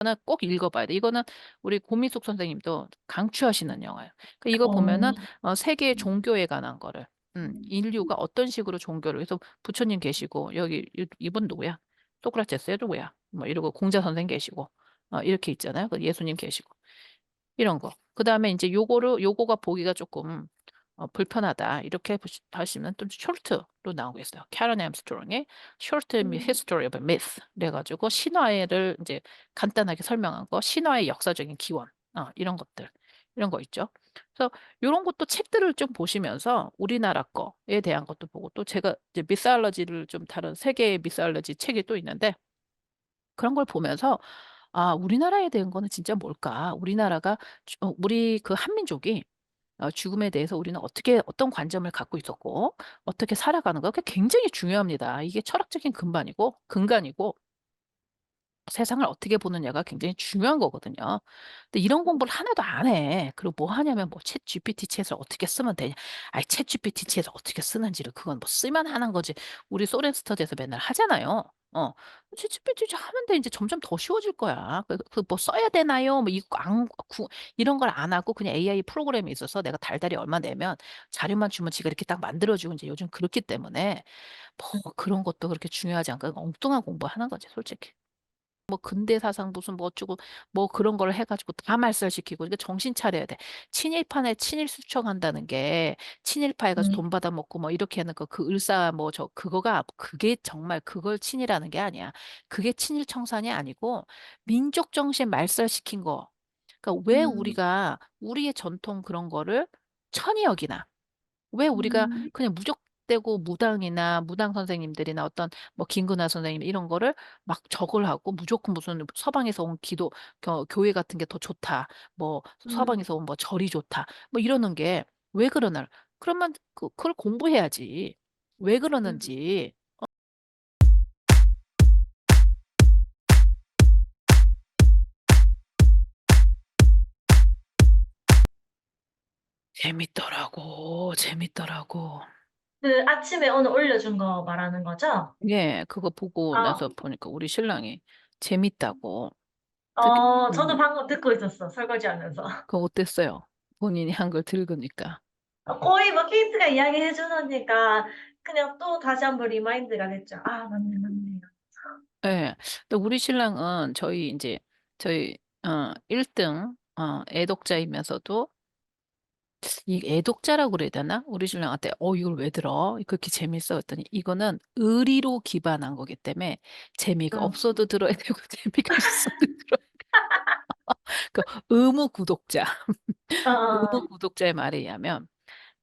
이거는 꼭 읽어봐야 돼. 이거는 우리 고민숙 선생님도 강추하시는 영화예요. 이거 보면은 어, 세계의 종교에 관한 거를 인류가 어떤 식으로 종교를 그래서 부처님 계시고 여기 이분 누구야? 소크라테스야 누구야? 뭐 이러고 공자 선생 계시고 이렇게 있잖아요. 예수님 계시고 이런 거. 그다음에 인제 요거가 보기가 쪼끔 불편하다. 이렇게 하시면 좀 쇼트로 나오고 있어요. 캐런 햄스트롱의 Short 음, History of Myth 그래 가지고 신화를 인제 간단하게 설명한 거, 신화의 역사적인 기원 이런 것들. 이런 거 있죠. 그래서 요런 것도 책들을 좀 보시면서 우리나라 거에 대한 것도 보고 또 제가 이제 미스알러지를 좀 다른 세계의 미스알러지 책이 또 있는데 그런 걸 보면서 '아 우리나라에 대한 거는 진짜 뭘까? 우리나라가 우리 그 한민족이 죽음에 대해서 우리는 어떻게 어떤 관점을 갖고 있었고 어떻게 살아가는가 그게 굉장히 중요합니다. 이게 철학적인 근간이고 세상을 어떻게 보느냐가 굉장히 중요한 거거든요. 근데 이런 공부를 하나도 안 해. 그리고 뭐 하냐면 뭐 챗GPT 챗을 어떻게 쓰면 되냐. 아이 챗GPT 챗을 어떻게 쓰는지를 그건 뭐 쓰면 하는 거지. 우리 소렌 스터디에서 맨날 하잖아요. 챗GPT 하면 돼. 인제 점점 더 쉬워질 거야. 뭐 써야 되나요? 뭐 이거 안 구 이런 걸 안 하고 그냥 AI 프로그램이 있어서 내가 달달이 얼마 내면 자료만 주면 지가 이렇게 딱 만들어 주고 인제 요즘 그렇기 때문에 뭐 그런 것도 그렇게 중요하지 않고 엉뚱한 공부하는 거지 솔직히. 뭐 근대 사상 무슨 뭐 어쩌고 뭐 그런 걸 해 가지고 다 말살시키고 이거 정신 차려야 돼. 친일파네 친일 수청한다는 게 친일파 해 가지고 음, 돈 받아 먹고 뭐 이렇게 하는 그 을사 뭐 그거가 그게 정말 그걸 친이라는 게 아니야. 그게 친일 청산이 아니고 민족 정신 말살시킨 거. 그러니까 왜 음, 우리가 우리의 전통 그런 거를 천이 여기나. 왜 우리가 음, 그냥 무적대고 무당이나 무당 선생님들이나 어떤 뭐 김구나 선생님 이런 거를 막 적을 하고 무조건 무슨 서방에서 온 기도 교회 같은 게 더 좋다. 뭐 음, 서방에서 온 뭐 절이 좋다. 뭐 이러는 게 왜 그러나 그러면 그걸 공부해야지. 왜 음. 그러는지. 재밌더라고, 재밌더라고. 그 아침에 오늘 올려준 거 말하는 거죠? 예. 그거 보고 아, 나서 보니까 우리 신랑이 재밌다고. 특히 저도 방금 듣고 있었어, 설거지하면서. 그거 어땠어요? 본인이 한 걸 들으니까. 거의 뭐 케이트가 이야기해 주니까 그냥 또 다시 한번 리마인드가 됐죠. 아, 맞네, 맞네. 예. 또 우리 신랑은 저희 인제 저희 1 등 애독자이면서도 이 애독자라고 그래야 되나? 우리 신랑한테 이걸 왜 들어? 그렇게 재밌어?" 그랬더니 "이거는 의리로 기반한 거기 때문에 재미가 응. 없어도 들어야 되고 재미가 있어도 들어야 돼." 그 의무 구독자. 의무 어어어. 구독자의 말에 의하면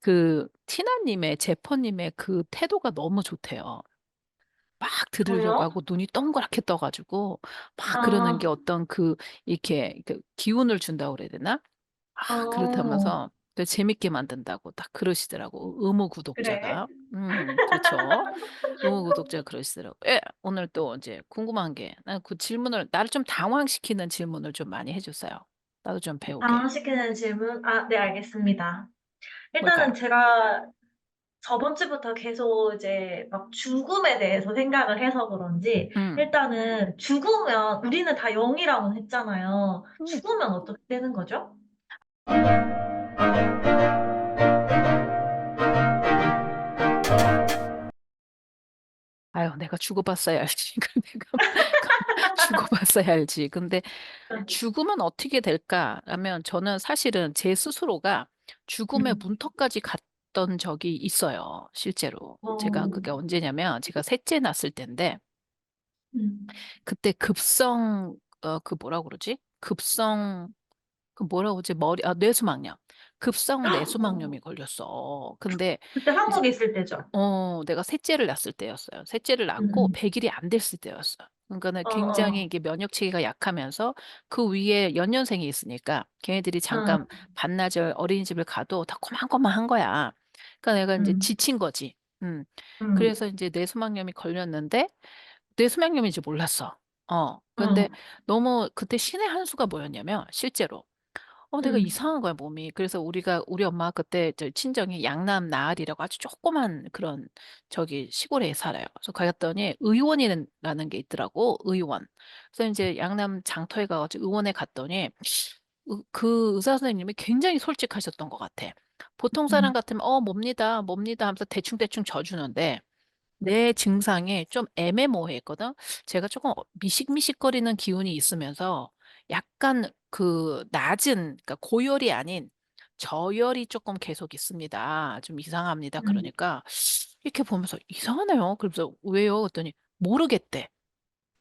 그 티나 님의 제퍼 님의 그 태도가 너무 좋대요. 막 들으려고 저요? 하고 눈이 동그랗게 떠 가지고 막 그러는 게 아, 어떤 이렇게 기운을 준다고 그래야 되나? 어, 그렇다면서 재밌게 만든다고 딱 그러시더라고 의무 그래? 구독자가. 그렇죠. 의무 구독자가 그러시더라고요. 예. 오늘 또 이제 궁금한 게 난 그 질문을 나를 좀 당황시키는 질문을 좀 많이 해 주세요. 나도 좀 배우게. 당황시키는 질문? 아, 네, 알겠습니다. 뭘까요? 일단은 제가 저번 주부터 계속 이제 막 죽음에 대해서 생각을 해서 그런지, 음. 일단은 죽으면, 우리는 다 영이라고 했잖아요. 음. 죽으면 어떻게 되는 거죠? 아유 내가 죽어 봤어야 알지. 그 내가 죽어 봤어야 알지. 근데 죽으면 어떻게 될까라면 저는 사실은 제 스스로가 죽음의 음, 문턱까지 갔던 적이 있어요 실제로. 제가 어, 그게 언제냐면 제가 셋째 낳았을 때인데 음. 그때 급성 그 뭐라 그러지? 급성 그 뭐라고 그러지? 뇌수막염. 급성 어, 뇌수막염이 걸렸어. 근데 그때 이제 한국에 있을 때죠. 내가 셋째를 낳았을 때였어요. 셋째를 낳고 음, 100 일이 안 됐을 때였어요. 그러니까는 어, 굉장히 어, 이게 면역 체계가 약하면서 그 위에 연년생이 있으니까 걔네들이 잠깐 어, 반나절 어린이집을 가도 다 꼬만꼬만한 거야. 그러니까 내가 인제 음, 지친 거지. 음. 그래서 음, 인제 뇌수막염이 걸렸는데 뇌수막염인 줄 몰랐어. 근데 어, 너무 그때 신의 한 수가 뭐였냐면 실제로 내가 응, 이상한 거야, 몸이. 그래서 우리 엄마 그때 저 친정이 양남 나을이라고 아주 조그만 그런 저기 시골에 살아요. 그래서 갔더니 의원이라는 게 있더라고, 의원. 그래서 이제 양남 장터에 가가지고 의원에 갔더니 그 의사 선생님이 굉장히 솔직하셨던 것 같아. 보통 사람 응, 같으면, 뭡니다, 뭡니다 하면서 대충대충 져주는데, 내 증상이 좀 애매모호했거든. 제가 조금 미식미식거리는 기운이 있으면서 약간 그 낮은, 그러니까 고열이 아닌 저열이 조금 계속 있습니다. 좀 이상합니다. 응, 그러니까 이렇게 보면서 이상하네요. 그래서 왜요? 그랬더니 모르겠대.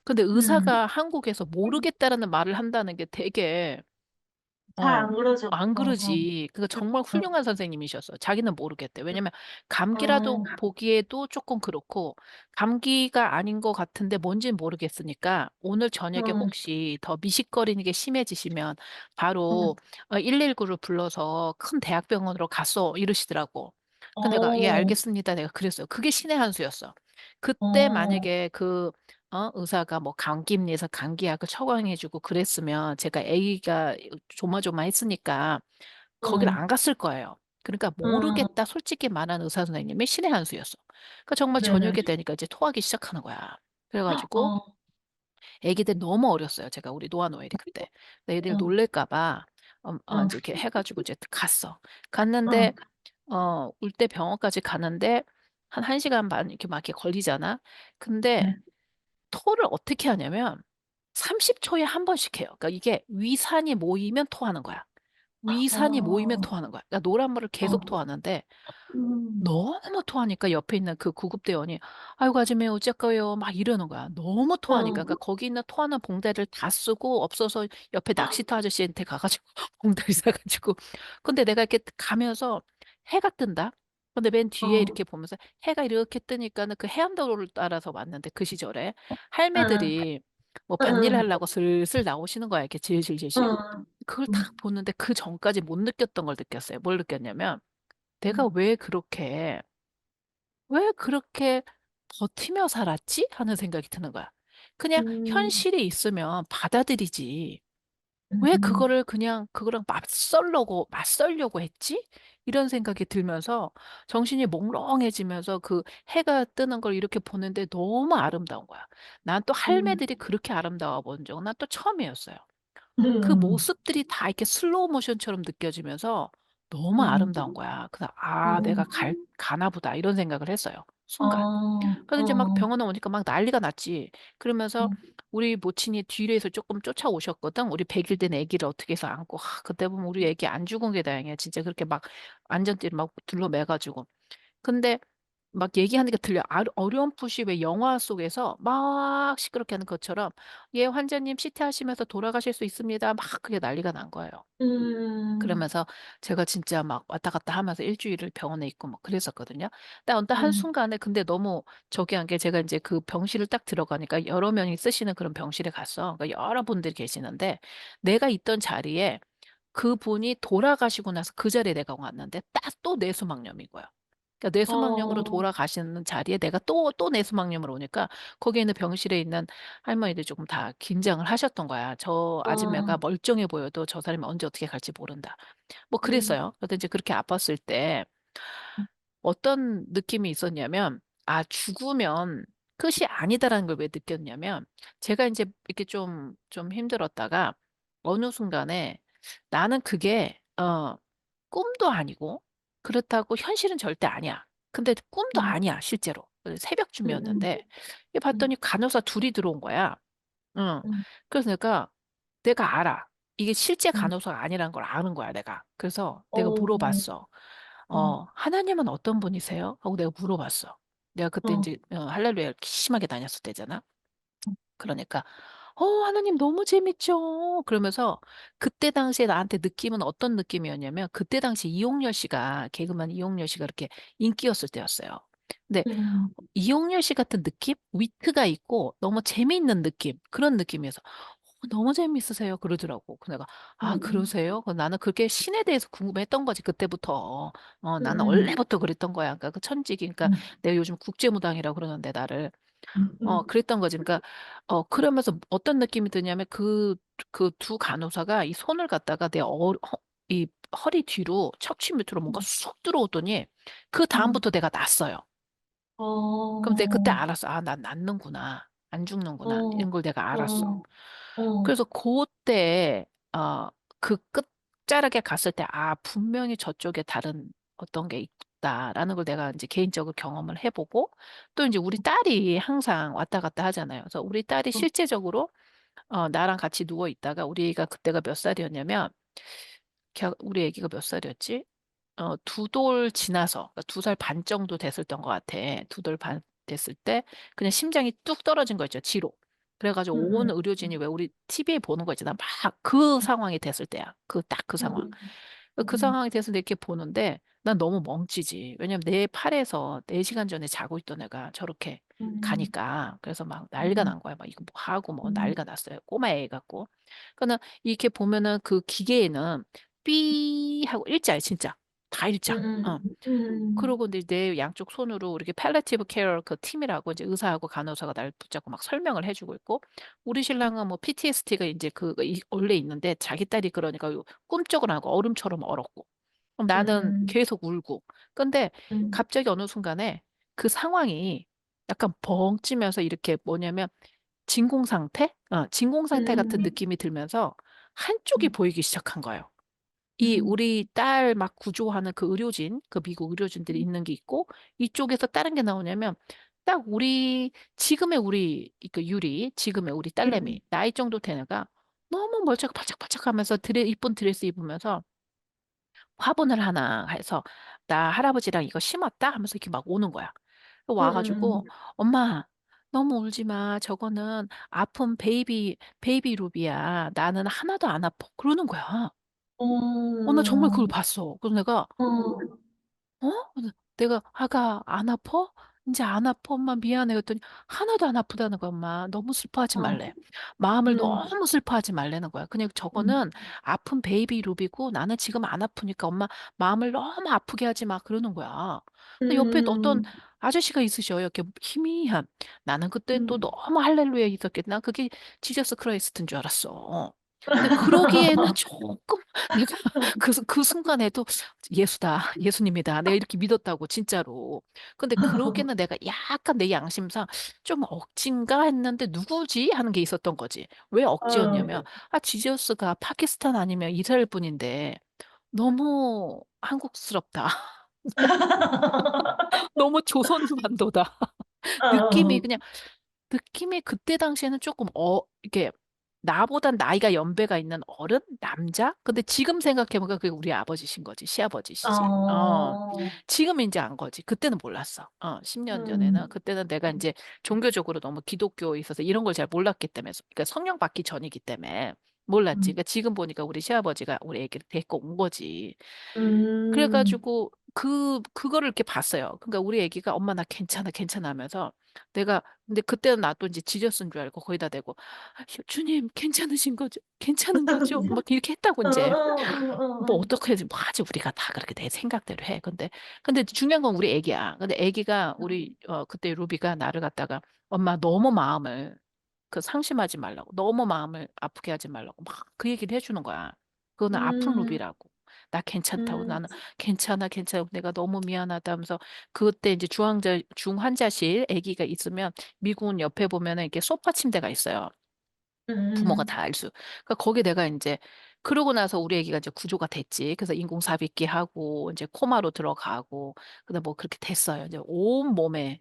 근데 응. 의사가 한국에서 모르겠다라는 말을 한다는 게 되게 잘 안 그러죠. 안 응, 그러지. 그거 정말 응, 훌륭한 선생님이셨어. 자기는 모르겠대. 왜냐면 감기라도 응, 보기에도 조금 그렇고 감기가 아닌 것 같은데 뭔지는 모르겠으니까 오늘 저녁에 응, 혹시 더 미식거리는 게 심해지시면 응. 바로 119를 불러서 큰 대학병원으로 갔어. 이러시더라고. 근데 내가 예, 어, 알겠습니다. 내가 그랬어요. 그게 신의 한 수였어. 그때 어, 만약에 의사가 뭐 감기입니다해서 감기약을 처방해주고 그랬으면 제가 아기가 조마조마했으니까 거기를 응, 안 갔을 거예요. 그러니까 응. 모르겠다 솔직히 말한 의사 선생님이 신의 한 수였어. 그러니까 정말 네네. 저녁에 되니까 이제 토하기 시작하는 거야. 그래가지고 어, 아기들 너무 어렸어요. 제가 우리 노아노엘이 그때. 근데 애들 응, 놀랄까 봐 응, 이제 이렇게 해가지고 이제 갔어. 응. 갔는데 울 때 병원까지 가는데 한 1시간 반 이렇게 막 이렇게 걸리잖아. 근데 네. 토를 어떻게 하냐면 30초에 한 번씩 해요. 그러니까 이게 위산이 모이면 토하는 거야. 위산이 모이면 어, 토하는 거야. 그러니까 노란물을 계속 어, 토하는데 음, 너무 토하니까 옆에 있는 그 구급대원이 아이고 아줌마 어쩔거요 막 이러는 거야. 너무 토하니까. 어, 그러니까 거기 있는 토하는 봉다리를 다 쓰고 없어서 옆에 낚시터 아저씨한테 가가지고 봉다리 사가지고. 근데 내가 이렇게 가면서 해가 뜬다. 근데 맨 뒤에 어, 이렇게 보면서 해가 이렇게 뜨니까는 그 해안도로를 따라서 왔는데 그 시절에 응, 할매들이 뭐 밭일 응, 하려고 슬슬 나오시는 거야. 이렇게 질질질질. 응, 그걸 딱 응, 보는데 그 전까지 못 느꼈던 걸 느꼈어요. 뭘 느꼈냐면 내가 응, 왜 그렇게 버티며 살았지? 하는 생각이 드는 거야. 그냥 음, 현실이 있으면 받아들이지. 왜 음, 그거를 그냥 그거랑 맞설려고 했지? 이런 생각이 들면서 정신이 몽롱해지면서 그 해가 뜨는 걸 이렇게 보는데 너무 아름다운 거야. 난 또 할매들이 음, 그렇게 아름다워 본 적은 난 또 처음이었어요. 그 음, 모습들이 다 이렇게 슬로우 모션처럼 느껴지면서 너무 음, 아름다운 거야. 그래서 음, 내가 가나 보다 이런 생각을 했어요. 어, 순간. 그래서 이제 막 어, 병원에 오니까 막 난리가 났지. 그러면서 음, 우리 모친이 뒤에서 조금 쫓아오셨거든. 우리 100일 된 아기를 어떻게 해서 안고. 그때 보면 우리 아기 안 죽은 게 다행이야. 진짜 그렇게 막 안전띠를 막 둘러매가지고. 근데 막 얘기하는 게 들려. 어렴풋이 왜 영화 속에서 막 시끄럽게 하는 것처럼 예, 환자님 CT 하시면서 돌아가실 수 있습니다. 막 그게 난리가 난 거예요. 음, 그러면서 제가 진짜 막 왔다 갔다 하면서 일주일을 병원에 있고 뭐 그랬었거든요. 딱 어떤 음, 한순간에 근데 너무 저기 한 게 제가 이제 그 병실을 딱 들어가니까 여러 명이 쓰시는 그런 병실에 갔어. 그러니까 여러 분들이 계시는데 내가 있던 자리에 그분이 돌아가시고 나서 그 자리에 내가 왔는데 딱 또 뇌수막염인 거야. 그러니까 뇌수막염으로 어, 돌아가시는 자리에 내가 또 뇌수막염으로 오니까 거기에 있는 병실에 있는 할머니들이 조금 다 긴장을 하셨던 거야. 저 아줌마가 어, 멀쩡해 보여도 저 사람이 언제 어떻게 갈지 모른다. 뭐 음, 그랬어요. 그래서 이제 그렇게 아팠을 때 어떤 느낌이 있었냐면, 죽으면 끝이 아니다라는 걸 왜 느꼈냐면, 제가 이제 이렇게 좀 힘들었다가 어느 순간에 나는 그게, 꿈도 아니고, 그렇다고 현실은 절대 아니야. 근데 꿈도 음, 아니야, 실제로. 음, 새벽쯤이었는데, 이게 음, 봤더니 간호사 둘이 들어온 거야. 응. 음, 그래서 내가 알아. 이게 실제 음, 간호사가 아니라는 걸 아는 거야, 내가. 그래서 내가 어, 물어봤어. 어, 하나님은 어떤 분이세요? 하고 내가 물어봤어. 내가 그때 어, 이제 할렐루야 심하게 다녔을 때잖아. 그러니까 하나님 너무 재밌죠. 그러면서 그때 당시에 나한테 느낌은 어떤 느낌이었냐면 그때 당시 이용렬 씨가 개그맨 이용렬 씨가 이렇게 인기였을 때였어요. 근데 음, 이용렬 씨 같은 느낌? 위트가 있고 너무 재미있는 느낌. 그런 느낌이어서 너무 재미있으세요. 그러더라고. 그 내가 음, 그러세요? 나는 그게 신에 대해서 궁금했던 거지 그때부터. 나는 음, 원래부터 그랬던 거야. 그러니까 그 천직이 그러니까 음, 내가 요즘 국제무당이라고 그러는데 나를 음, 그랬던 거지. 그러니까 그러면서 어떤 느낌이 드냐면 그 두 간호사가 이 손을 갖다가 내 이 허리 뒤로 척추 밑으로 뭔가 쑥 들어오더니 그 음. 다음부터 내가 났어요. 그럼 내가 그때 어, 알았어. 아, 난 낫는구나. 안 죽는구나. 어, 이런 걸 내가 알았어. 어, 어, 그래서 그때 그 끝자락에 갔을 때 아, 분명히 저쪽에 다른 어떤 게 있다라는 걸 내가 이제 개인적으로 경험을 해보고 또 이제 우리 딸이 항상 왔다 갔다 하잖아요. 그래서 우리 딸이 어, 실제적으로 나랑 같이 누워 있다가 우리 애가 그때가 몇 살이었냐면 우리 애기가 몇 살이었지? 2돌 지나서, 2살 반 정도 됐을 것 같아. 2돌 반 됐을 때, 그냥 심장이 뚝 떨어진 거 있죠, 뒤로. 그래가지고 온 음, 의료진이 왜 우리 TV에 보는 거 있잖아. 막 그 상황이 됐을 때야. 딱 그 상황. 음, 그 음, 상황이 돼서 이렇게 보는데, 난 너무 멍치지. 왜냐면 내 팔에서 4시간 전에 자고 있던 애가 저렇게 음, 가니까. 그래서 막 난리가 음, 난 거야. 막 이거 뭐 하고 뭐 음, 난리가 났어요. 꼬마 애 같고. 그러니까 이렇게 보면은 그 기계에는 삐 하고 일자야, 진짜. 다 일자. 어. 그러고 근데 내 양쪽 손으로 이렇게 팔리티브 케어 그 팀이라고 이제 의사하고 간호사가 날 붙잡고 막 설명을 해주고 있고 우리 신랑은 뭐 PTSD가 이제 원래 있는데 자기 딸이 그러니까 꿈쩍을 안 하고 얼음처럼 얼었고 그럼 나는 음, 계속 울고 근데 음, 갑자기 어느 순간에 그 상황이 약간 벙 찌면서 이렇게 뭐냐면 진공 상태? 진공 상태 같은 음, 느낌이 들면서 한쪽이 보이기 시작한 거예요. 이 음, 우리 딸 막 구조하는 그 의료진, 그 미국 의료진들이 있는 게 있고 이쪽에서 다른 게 나오냐면 딱 지금의 우리 그 지금의 우리 딸내미 음, 나이 정도 되는 애가 너무 멀쩡 반짝반짝 하면서 이쁜 드레스 입으면서 화분을 하나 해서 나 할아버지랑 이거 심었다 하면서 이렇게 막 오는 거야. 음, 와가지고 엄마 너무 울지 마. 저거는 아픈 베이비 루비야. 나는 하나도 안 아파. 그러는 거야. 나 정말 그걸 봤어. 그래서 내가 어, 그래서 내가 아가 안 아파? 이제 안 아파 엄마 미안해 그랬더니 하나도 안 아프다는 거야 엄마 너무 슬퍼하지 어, 말래 마음을 음, 너무 슬퍼하지 말라는 거야 그냥 음, 저거는 아픈 베이비 룹이고 나는 지금 안 아프니까 엄마 마음을 너무 아프게 하지 마 그러는 거야 근데 옆에 어떤 음, 아저씨가 있으셔 이렇게 희미한 나는 그때 또 음. 너무 할렐루야 있었겠다 난 그게 지저스 크라이스트인 줄 알았어 근데 그러기에는 조금 내가 그 순간에도 예수다, 예수님이다. 내가 이렇게 믿었다고, 진짜로. 근데 그러기에는 내가 약간 내 양심상 좀 억진가 했는데 누구지? 하는 게 있었던 거지. 왜 어. 억지였냐면, 지저스가 파키스탄 아니면 이스라엘 분인데 너무 한국스럽다. 너무 조선반도다. 느낌이 어, 그냥 느낌이 그때 당시에는 조금 이게 나보단 나이가 연배가 있는 어른 남자? 근데 지금 생각해보니까 그게 우리 아버지신 거지 시아버지시지. 어, 지금 이제 안 거지. 그때는 몰랐어. 10년 전에는 음, 그때는 내가 이제 종교적으로 너무 기독교에 있어서 이런 걸 잘 몰랐기 때문에 그러니까 성령 받기 전이기 때문에 몰랐지. 음, 그러니까 지금 보니까 우리 시아버지가 우리 애기를 데리고 온 거지. 음, 그래가지고 그거를 이렇게 봤어요. 그러니까 우리 애기가 엄마 나 괜찮아 괜찮아 하면서 내가 근데 그때는 나도 이제 지저스인 줄 알고 거기다 대고 주님 괜찮으신 거죠? 괜찮은 거죠? 막 이렇게 했다고 어, 이제 뭐 어, 어떻게 뭐 하지 우리가 다 그렇게 내 생각대로 해. 근데 중요한 건 우리 애기야. 근데 애기가 우리 그때 루비가 나를 갖다가 엄마 너무 마음을 상심하지 말라고 너무 마음을 아프게 하지 말라고 막 그 얘기를 해주는 거야. 그거는 아픈 음, 루비라고. 나 괜찮다고 음, 나는 괜찮아 괜찮아 내가 너무 미안하다 하면서 그때 이제 중환자실 아기가 있으면 미국은 옆에 보면은 이렇게 소파 침대가 있어요. 부모가 음, 다 알 수. 그러니까 거기 내가 이제 그러고 나서 우리 애기가 이제 구조가 됐지. 그래서 인공삽입기 하고 이제 코마로 들어가고 그다음 뭐 그렇게 됐어요. 이제 온 몸에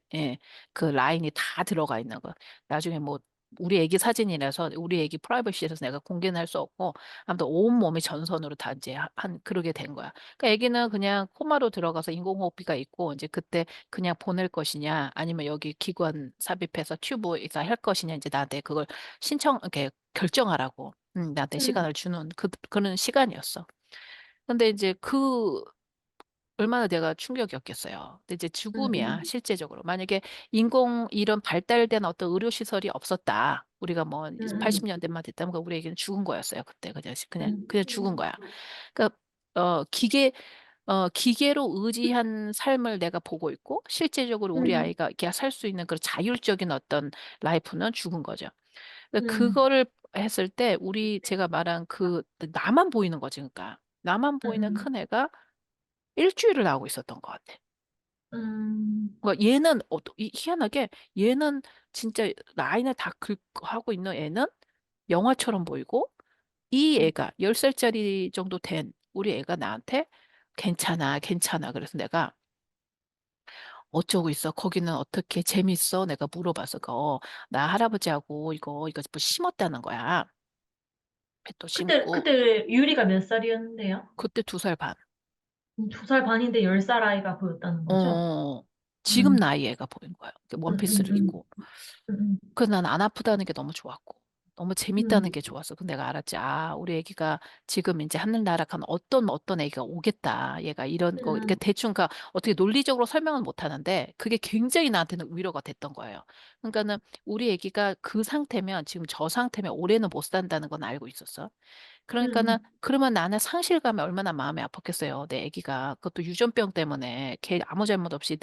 그 라인이 다 들어가 있는 거. 나중에 뭐 우리 애기 사진이라서 우리 애기 프라이버시에서 내가 공개는 할 수 없고 아무튼 온 몸이 전선으로 다 이제 그러게 된 거야. 그러니까 애기는 그냥 코마로 들어가서 인공호흡기가 있고 이제 그때 그냥 보낼 것이냐 아니면 여기 기관 삽입해서 튜브에서 할 것이냐 이제 나한테 그걸 이렇게 결정하라고, 나한테 음, 시간을 주는 그런 시간이었어. 근데 이제 얼마나 내가 충격이었겠어요. 근데 이제 죽음이야, 음, 실제적으로. 만약에 이런 발달된 어떤 의료시설이 없었다. 우리가 뭐 음, 80년대만 됐다면 우리에게는 죽은 거였어요. 그때 음, 그냥 죽은 거야. 그러니까, 기계로 의지한 삶을 내가 보고 있고, 실제적으로 우리 음, 아이가 이렇게 살 수 있는 그런 자율적인 어떤 라이프는 죽은 거죠. 그러니까 음, 그거를 했을 때 제가 말한 나만 보이는 거지, 그러니까. 나만 보이는 음, 큰애가 일주일을 나오고 있었던 것 같아. 음, 그러니까 얘는 희한하게 얘는 진짜 라인을 다 긁고 있는 애는 영화처럼 보이고 이 애가 10살짜리 정도 된 우리 애가 나한테 괜찮아, 괜찮아. 그래서 내가 어쩌고 있어? 거기는 어떻게 재밌어? 내가 물어봐서 나 할아버지하고 이거 뭐 심었다는 거야. 또 심고 그때 유리가 몇 살이었는데요? 그때 2살 반. 2살 반인데 10살 아이가 보였다는 거죠? 어, 지금 음, 나이 애가 보인 거야. 음, 음, 원피스를 음, 입고. 음, 그래서 난 안 아프다는 게 너무 좋았고, 너무 재밌다는 음, 게 좋았어. 근데 내가 알았지. 아, 우리 애기가 지금 이제 하늘나락한 어떤 애기가 오겠다. 얘가 이런 거, 이렇게 음, 대충, 어떻게 논리적으로 설명은 못 하는데, 그게 굉장히 나한테는 위로가 됐던 거예요. 그러니까는 우리 애기가 그 상태면, 지금 저 상태면 올해는 못 산다는 건 알고 있었어. 그러니까는, 음, 그러면 나는 상실감에 얼마나 마음이 아팠겠어요. 내 애기가. 그것도 유전병 때문에 걔 아무 잘못 없이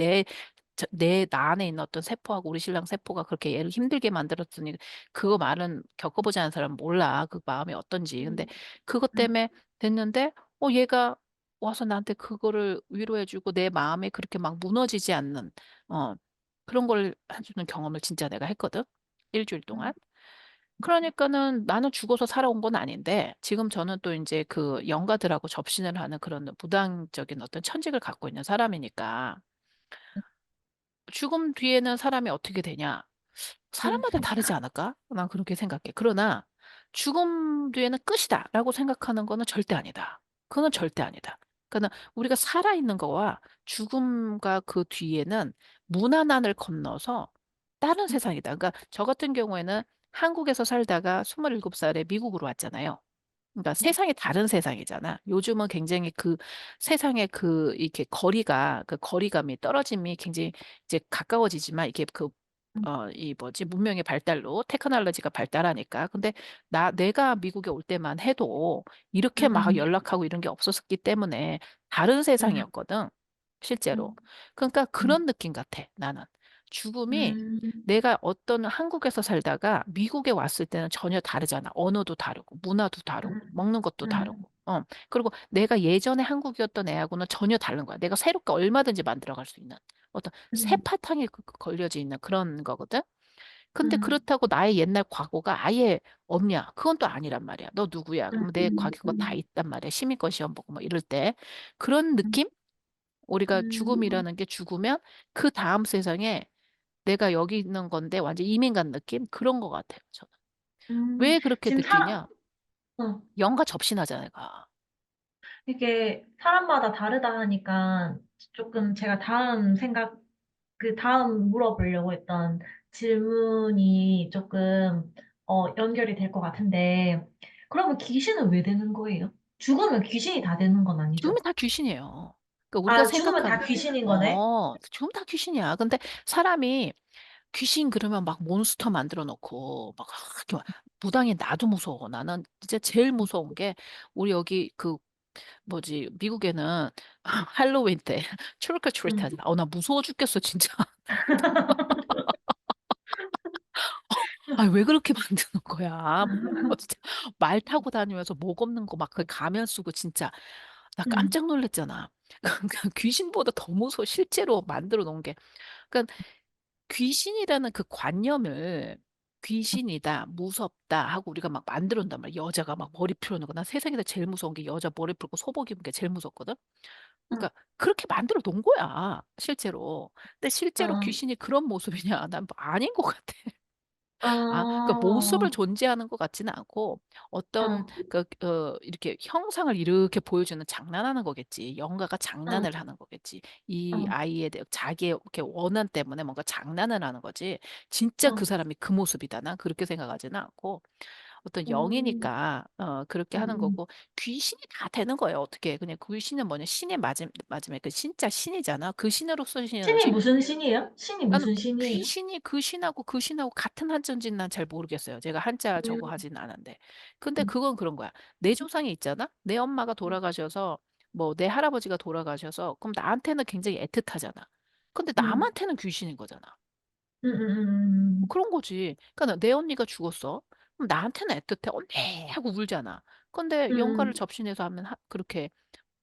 나 안에 있는 어떤 세포하고 우리 신랑 세포가 그렇게 얘를 힘들게 만들었으니 그거 말은 겪어보지 않은 사람은 몰라. 그 마음이 어떤지. 근데 음, 그것 음, 때문에 됐는데, 얘가 와서 나한테 그거를 위로해주고 내 마음에 그렇게 막 무너지지 않는, 어, 그런 걸 해주는 경험을 진짜 내가 했거든. 일주일 동안. 음, 그러니까는 나는 죽어서 살아온 건 아닌데, 지금 저는 또 이제 그 영가들하고 접신을 하는 그런 무당적인 어떤 천직을 갖고 있는 사람이니까, 죽음 뒤에는 사람이 어떻게 되냐? 음, 사람마다 다르지 않을까? 난 그렇게 생각해. 그러나 죽음 뒤에는 끝이다라고 생각하는 거는 절대 아니다. 그건 절대 아니다. 그러니까 우리가 살아있는 거와 죽음과 그 뒤에는 문화난을 건너서 다른 세상이다. 그러니까 저 같은 경우에는 한국에서 살다가 27살에 미국으로 왔잖아요. 그러니까 세상이 다른 세상이잖아. 요즘은 굉장히 그 세상의 이렇게 그 거리감이 떨어짐이 굉장히 이제 가까워지지만 이게 이 뭐지, 문명의 발달로 테크놀로지가 발달하니까. 근데 내가 미국에 올 때만 해도 이렇게 막 음, 연락하고 이런 게 없었기 때문에 다른 음, 세상이었거든. 실제로. 음, 그러니까 음, 그런 느낌 같아, 나는. 죽음이 음, 내가 어떤 한국에서 살다가 미국에 왔을 때는 전혀 다르잖아. 언어도 다르고, 문화도 다르고, 음, 먹는 것도 음, 다르고. 그리고 내가 예전에 한국이었던 애하고는 전혀 다른 거야. 내가 새롭게 얼마든지 만들어갈 수 있는 어떤 새 음, 파탕이 걸려져 있는 그런 거거든. 근데 음, 그렇다고 나의 옛날 과거가 아예 없냐? 그건 또 아니란 말이야. 너 누구야? 음, 그럼 내 음, 과거가 다 있단 말이야. 시민권 시험 보고 뭐 이럴 때. 그런 느낌? 우리가 음, 죽음이라는 게 죽으면 그 다음 세상에 내가 여기 있는 건데 완전 이민 간 느낌? 그런 거 같아요, 저는. 왜 그렇게 지금 느끼냐? 어, 영가 접신하잖아요, 가. 이게 사람마다 다르다 하니까 조금 제가 다음 물어보려고 했던 질문이 조금, 연결이 될 것 같은데, 그러면 귀신은 왜 되는 거예요? 죽으면 귀신이 다 되는 건 죽으면 아니죠? 다 귀신이에요. 그러니까 우리가 아, 죽으면 다 생각하는, 귀신인 거네? 죽으면 다 귀신이야. 근데 사람이 귀신 그러면 막 몬스터 만들어 놓고 이렇게 무당이 나도 무서워. 나는 진짜 제일 무서운 게 우리 여기 뭐지, 미국에는 할로윈 때 트리크 트리트 응. 하잖아. 나 무서워 죽겠어, 진짜. 아니, 왜 그렇게 만드는 거야? 무서워, 진짜. 말 타고 다니면서 목 없는 거 막 그 가면 쓰고 진짜 나 응. 깜짝 놀랐잖아. 그러니까 귀신보다 더 무서워. 실제로 만들어 놓은 게. 그러니까 귀신이라는 그 관념을 귀신이다, 무섭다 하고 우리가 막 만들어 놓단 말이야. 여자가 막 머리 풀어놓고 난 세상에서 제일 무서운 게 여자 머리 풀고 소복 입은 게 제일 무섭거든. 응. 그러니까 그렇게 만들어 놓은 거야, 실제로. 근데 실제로 응. 귀신이 그런 모습이냐? 난 아닌 것 같아. 그 모습을 어, 존재하는 것 같지는 않고 어떤 어, 이렇게 형상을 이렇게 보여주는 장난하는 거겠지. 영가가 어, 장난을 하는 거겠지. 이 어, 아이에 대해 자기의 이렇게 원한 때문에 뭔가 장난을 하는 거지. 진짜 그 어, 사람이 그 모습이다. 난 그렇게 생각하지는 않고 어떤 음, 영이니까 그렇게 하는 음. 거고 귀신이 다 되는 거예요. 어떻게 그냥 그 신은 뭐냐? 신의 맞으면 그 신자 신이잖아. 그 신으로 쓰시는 신이 무슨 신이에요? 신이 나는 무슨 신이에요? 귀신이 그 신하고 같은 한자인지는 난 잘 모르겠어요. 제가 한자 저거 음, 하진 않은데. 근데 음, 그건 그런 거야. 내 조상이 있잖아? 내 엄마가 돌아가셔서, 뭐, 내 할아버지가 돌아가셔서, 그럼 나한테는 굉장히 애틋하잖아. 근데 음, 남한테는 귀신인 거잖아. 뭐 음. 그런 거지. 그러니까 내 언니가 죽었어. 그럼 나한테는 애틋해. 언니! 하고 울잖아. 근데 연가를 음, 접신해서 하면 그렇게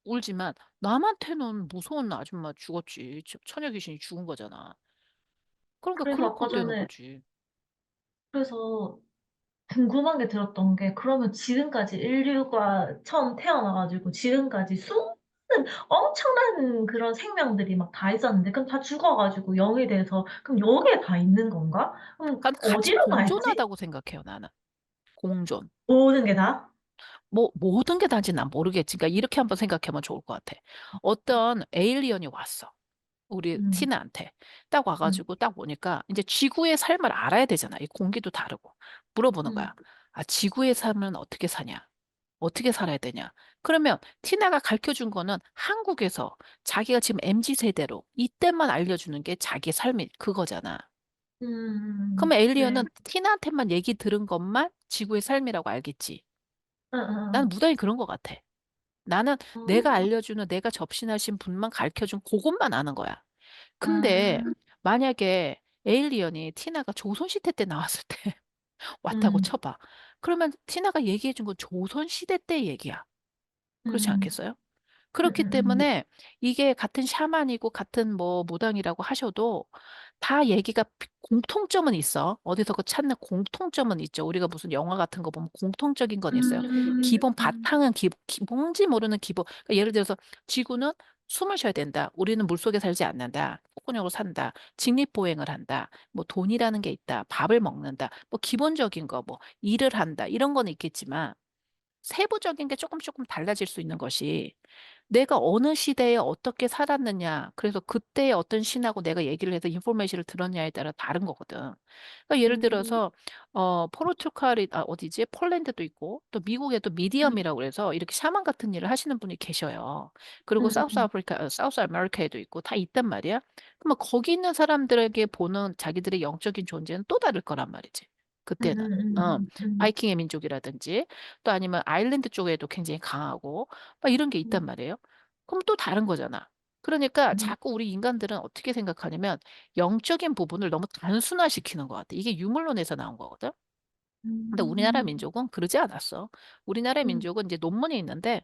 울지만 남한테는 무서운 아줌마 죽었지. 처녀 귀신이 죽은 거잖아. 그러니까 그래서 그럴 아까 건 되는 전에, 거지. 그래서 궁금한 게 들었던 게, 그러면 지금까지 인류가 처음 태어나가지고 지금까지 수많은 엄청난 그런 생명들이 막 다 있었는데, 그럼 다 죽어가지고 영이 돼서, 그럼 여기에 다 있는 건가? 그럼 그러니까 같이 어디로 가 있지? 공존하다고 생각해요, 나는. 공존. 모든 게 다? 뭐 모든 게 다인지 난 모르겠지. 그러니까 이렇게 한번 생각하면 좋을 것 같아. 어떤 에일리언이 왔어. 우리 음, 티나한테 딱 음, 와가지고 딱 오니까 이제 지구의 삶을 알아야 되잖아. 이 공기도 다르고 물어보는 음, 거야. 아, 지구의 삶은 어떻게 사냐? 어떻게 살아야 되냐? 그러면 티나가 가르쳐 준 거는 한국에서 자기가 지금 MZ 세대로 이때만 알려주는 게 자기 삶이 그거잖아. 그러면 네. 에일리언은 티나한테만 얘기 들은 것만 지구의 삶이라고 알겠지. 응, 나는 응, 무당이 그런 것 같아. 나는 응. 내가 알려주는 내가 접신하신 분만 가르쳐 준 그것만 아는 거야. 근데 아, 만약에 에일리언이 티나가 조선시대 때 나왔을 때 왔다고 음, 쳐봐. 그러면 티나가 얘기해 준 건 조선시대 때 얘기야. 그렇지 음, 않겠어요? 음, 그렇기 음, 때문에 이게 같은 샤만이고 같은 뭐 무당이라고 하셔도 다 얘기가 공통점은 있어. 어디서 찾는 공통점은 있죠. 우리가 무슨 영화 같은 거 보면 공통적인 건 있어요. 기본 바탕은 뭔지 모르는 기본. 그러니까 예를 들어서 지구는 숨을 쉬어야 된다. 우리는 물속에 살지 않는다. 폭군형으로 산다. 직립보행을 한다. 뭐 돈이라는 게 있다. 밥을 먹는다. 뭐 기본적인 거 뭐 일을 한다. 이런 건 있겠지만 세부적인 게 조금 조금 달라질 수 있는 것이 내가 어느 시대에 어떻게 살았느냐. 그래서 그때의 어떤 신하고 내가 얘기를 해서 인포메이션을 들었냐에 따라 다른 거거든. 그러니까 예를 음, 들어서 포르투갈이 어디지? 폴란드도 있고 또 미국에도 음, 미디엄이라고 그래서 이렇게 샤만 같은 일을 하시는 분이 계셔요. 그리고 사우스 아메리카에도 있고 다 있단 말이야. 그러면 거기 있는 사람들에게 보는 자기들의 영적인 존재는 또 다를 거란 말이지. 그때는. 어, 바이킹의 민족이라든지 또 아니면 아일랜드 쪽에도 굉장히 강하고 막 이런 게 있단 말이에요. 그럼 또 다른 거잖아. 그러니까 자꾸 우리 인간들은 어떻게 생각하냐면 영적인 부분을 너무 단순화시키는 것 같아. 이게 유물론에서 나온 거거든. 근데 우리나라 민족은 그러지 않았어. 우리나라 민족은 이제 논문이 있는데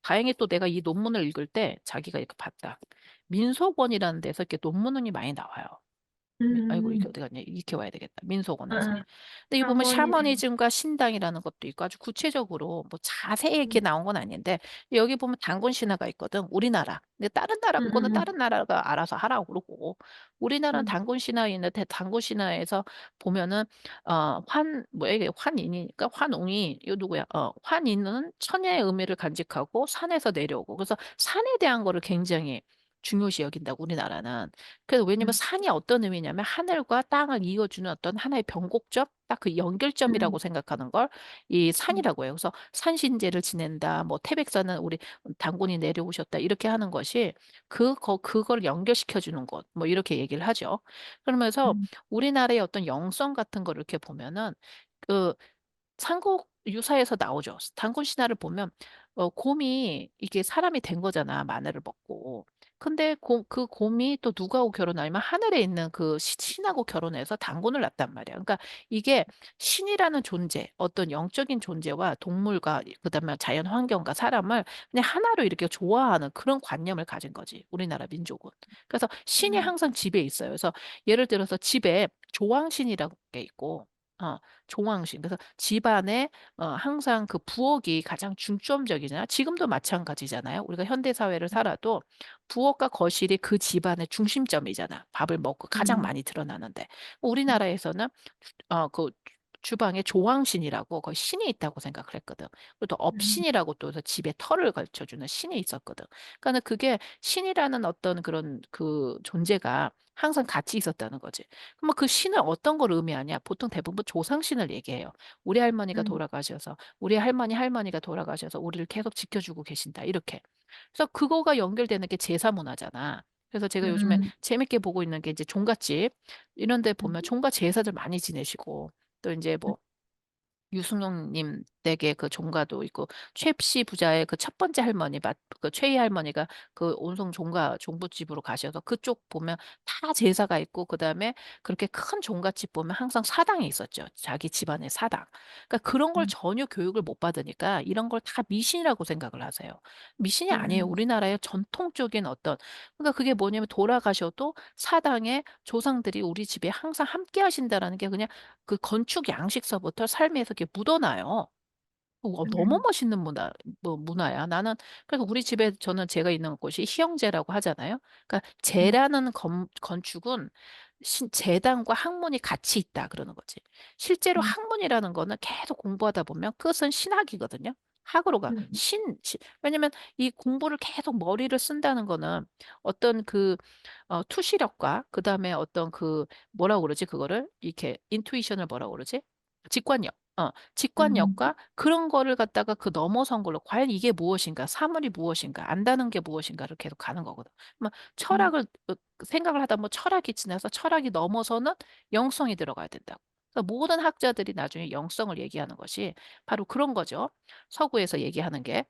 다행히 또 내가 이 논문을 읽을 때 자기가 이렇게 봤다. 민속원이라는 데서 이렇게 논문이 많이 나와요. 아이고, 이게 어디 갔냐. 익혀 와야 되겠다. 민속원에서. 근데 이 보면 샤머니즘. 샤머니즘과 신당이라는 것도 있고 아주 구체적으로 뭐 자세하게 나온 건 아닌데 여기 보면 단군 신화가 있거든. 우리나라. 근데 다른 나라 거는 다른 나라가 알아서 하라고 그러고 우리나라는 단군 신화에 있는데 단군 신화에서 보면은 뭐 이게 환인이니까 환웅이 이거 누구야? 환인은 천혜의 의미를 간직하고 산에서 내려오고 그래서 산에 대한 거를 굉장히 중요시 여긴다고 우리나라는. 그래서 왜냐면 산이 어떤 의미냐면 하늘과 땅을 이어주는 어떤 하나의 변곡점, 딱 그 연결점이라고 생각하는 걸 이 산이라고 해요. 그래서 산신제를 지낸다, 뭐 태백산은 우리 단군이 내려오셨다 이렇게 하는 것이 그걸 연결시켜 주는 것, 뭐 이렇게 얘기를 하죠. 그러면서 우리나라의 어떤 영성 같은 걸 이렇게 보면은 그 삼국 유사에서 나오죠. 단군 신화를 보면 곰이 이게 사람이 된 거잖아. 마늘을 먹고. 근데 그 곰이 또 누구하고 결혼하냐면 하늘에 있는 그 신하고 결혼해서 단군을 낳단 말이야. 그러니까 이게 신이라는 존재, 어떤 영적인 존재와 동물과 그다음에 자연 환경과 사람을 그냥 하나로 이렇게 좋아하는 그런 관념을 가진 거지. 우리나라 민족은. 그래서 신이 항상 집에 있어요. 그래서 예를 들어서 집에 조왕신이라고 게 있고 종황신. 그래서 집안에 항상 그 부엌이 가장 중점적이잖아. 지금도 마찬가지잖아요. 우리가 현대 사회를 살아도 부엌과 거실이 그 집안의 중심점이잖아. 밥을 먹고 가장 많이 드러나는데 우리나라에서는 그 주방에 조왕신이라고 거의 신이 있다고 생각을 했거든. 그리고 또 업신이라고 또 해서 집에 털을 걸쳐주는 신이 있었거든. 그러니까 그게 신이라는 어떤 그런 그 존재가 항상 같이 있었다는 거지. 그러면 그 신을 어떤 걸 의미하냐? 보통 대부분 조상신을 얘기해요. 우리 할머니가 돌아가셔서, 우리 할머니가 돌아가셔서 우리를 계속 지켜주고 계신다. 이렇게. 그래서 그거가 연결되는 게 제사 문화잖아. 그래서 제가 요즘에 재밌게 보고 있는 게 이제 종갓집 이런 데 보면 종갓 제사들 많이 지내시고 또 이제 뭐 유승용님 댁의 그 종가도 있고 최씨 부자의 그 첫 번째 할머니 그 최희 할머니가 그 온송 종부집으로 가셔서 그쪽 보면 다 제사가 있고 그다음에 그렇게 큰 종갓집 보면 항상 사당이 있었죠. 자기 집안의 사당. 그러니까 그런 걸 음, 전혀 교육을 못 받으니까 이런 걸 다 미신이라고 생각을 하세요. 미신이 아니에요. 음, 우리나라의 전통적인 어떤 그러니까 그게 뭐냐면 돌아가셔도 사당에 조상들이 우리 집에 항상 함께 하신다라는 게 그냥 그 건축 양식서부터 삶에서 이렇게 묻어나요. 너무 음, 멋있는 문화야. 나는, 그래서 우리 집에 저는 제가 있는 곳이 희영제라고 하잖아요. 그러니까 음, 제라는 건축은 재단과 학문이 같이 있다 그러는 거지. 실제로 음, 학문이라는 거는 계속 공부하다 보면 끝은 신학이거든요. 학으로 가. 음, 왜냐면 이 공부를 계속 머리를 쓴다는 거는 어떤 투시력과 그다음에 어떤 뭐라고 그러지? 그거를 이렇게 인투이션을 뭐라고 그러지? 직관력. 음, 직관력과 그런 거를 갖다가 그 넘어선 걸로 과연 이게 무엇인가, 사물이 무엇인가, 안다는 게 무엇인가를 계속 가는 거거든. 뭐 음, 철학을 생각을 하다 뭐 철학이 지나서 철학이 넘어서는 영성이 들어가야 된다고. 그래서 모든 학자들이 나중에 영성을 얘기하는 것이 바로 그런 거죠. 서구에서 얘기하는 게.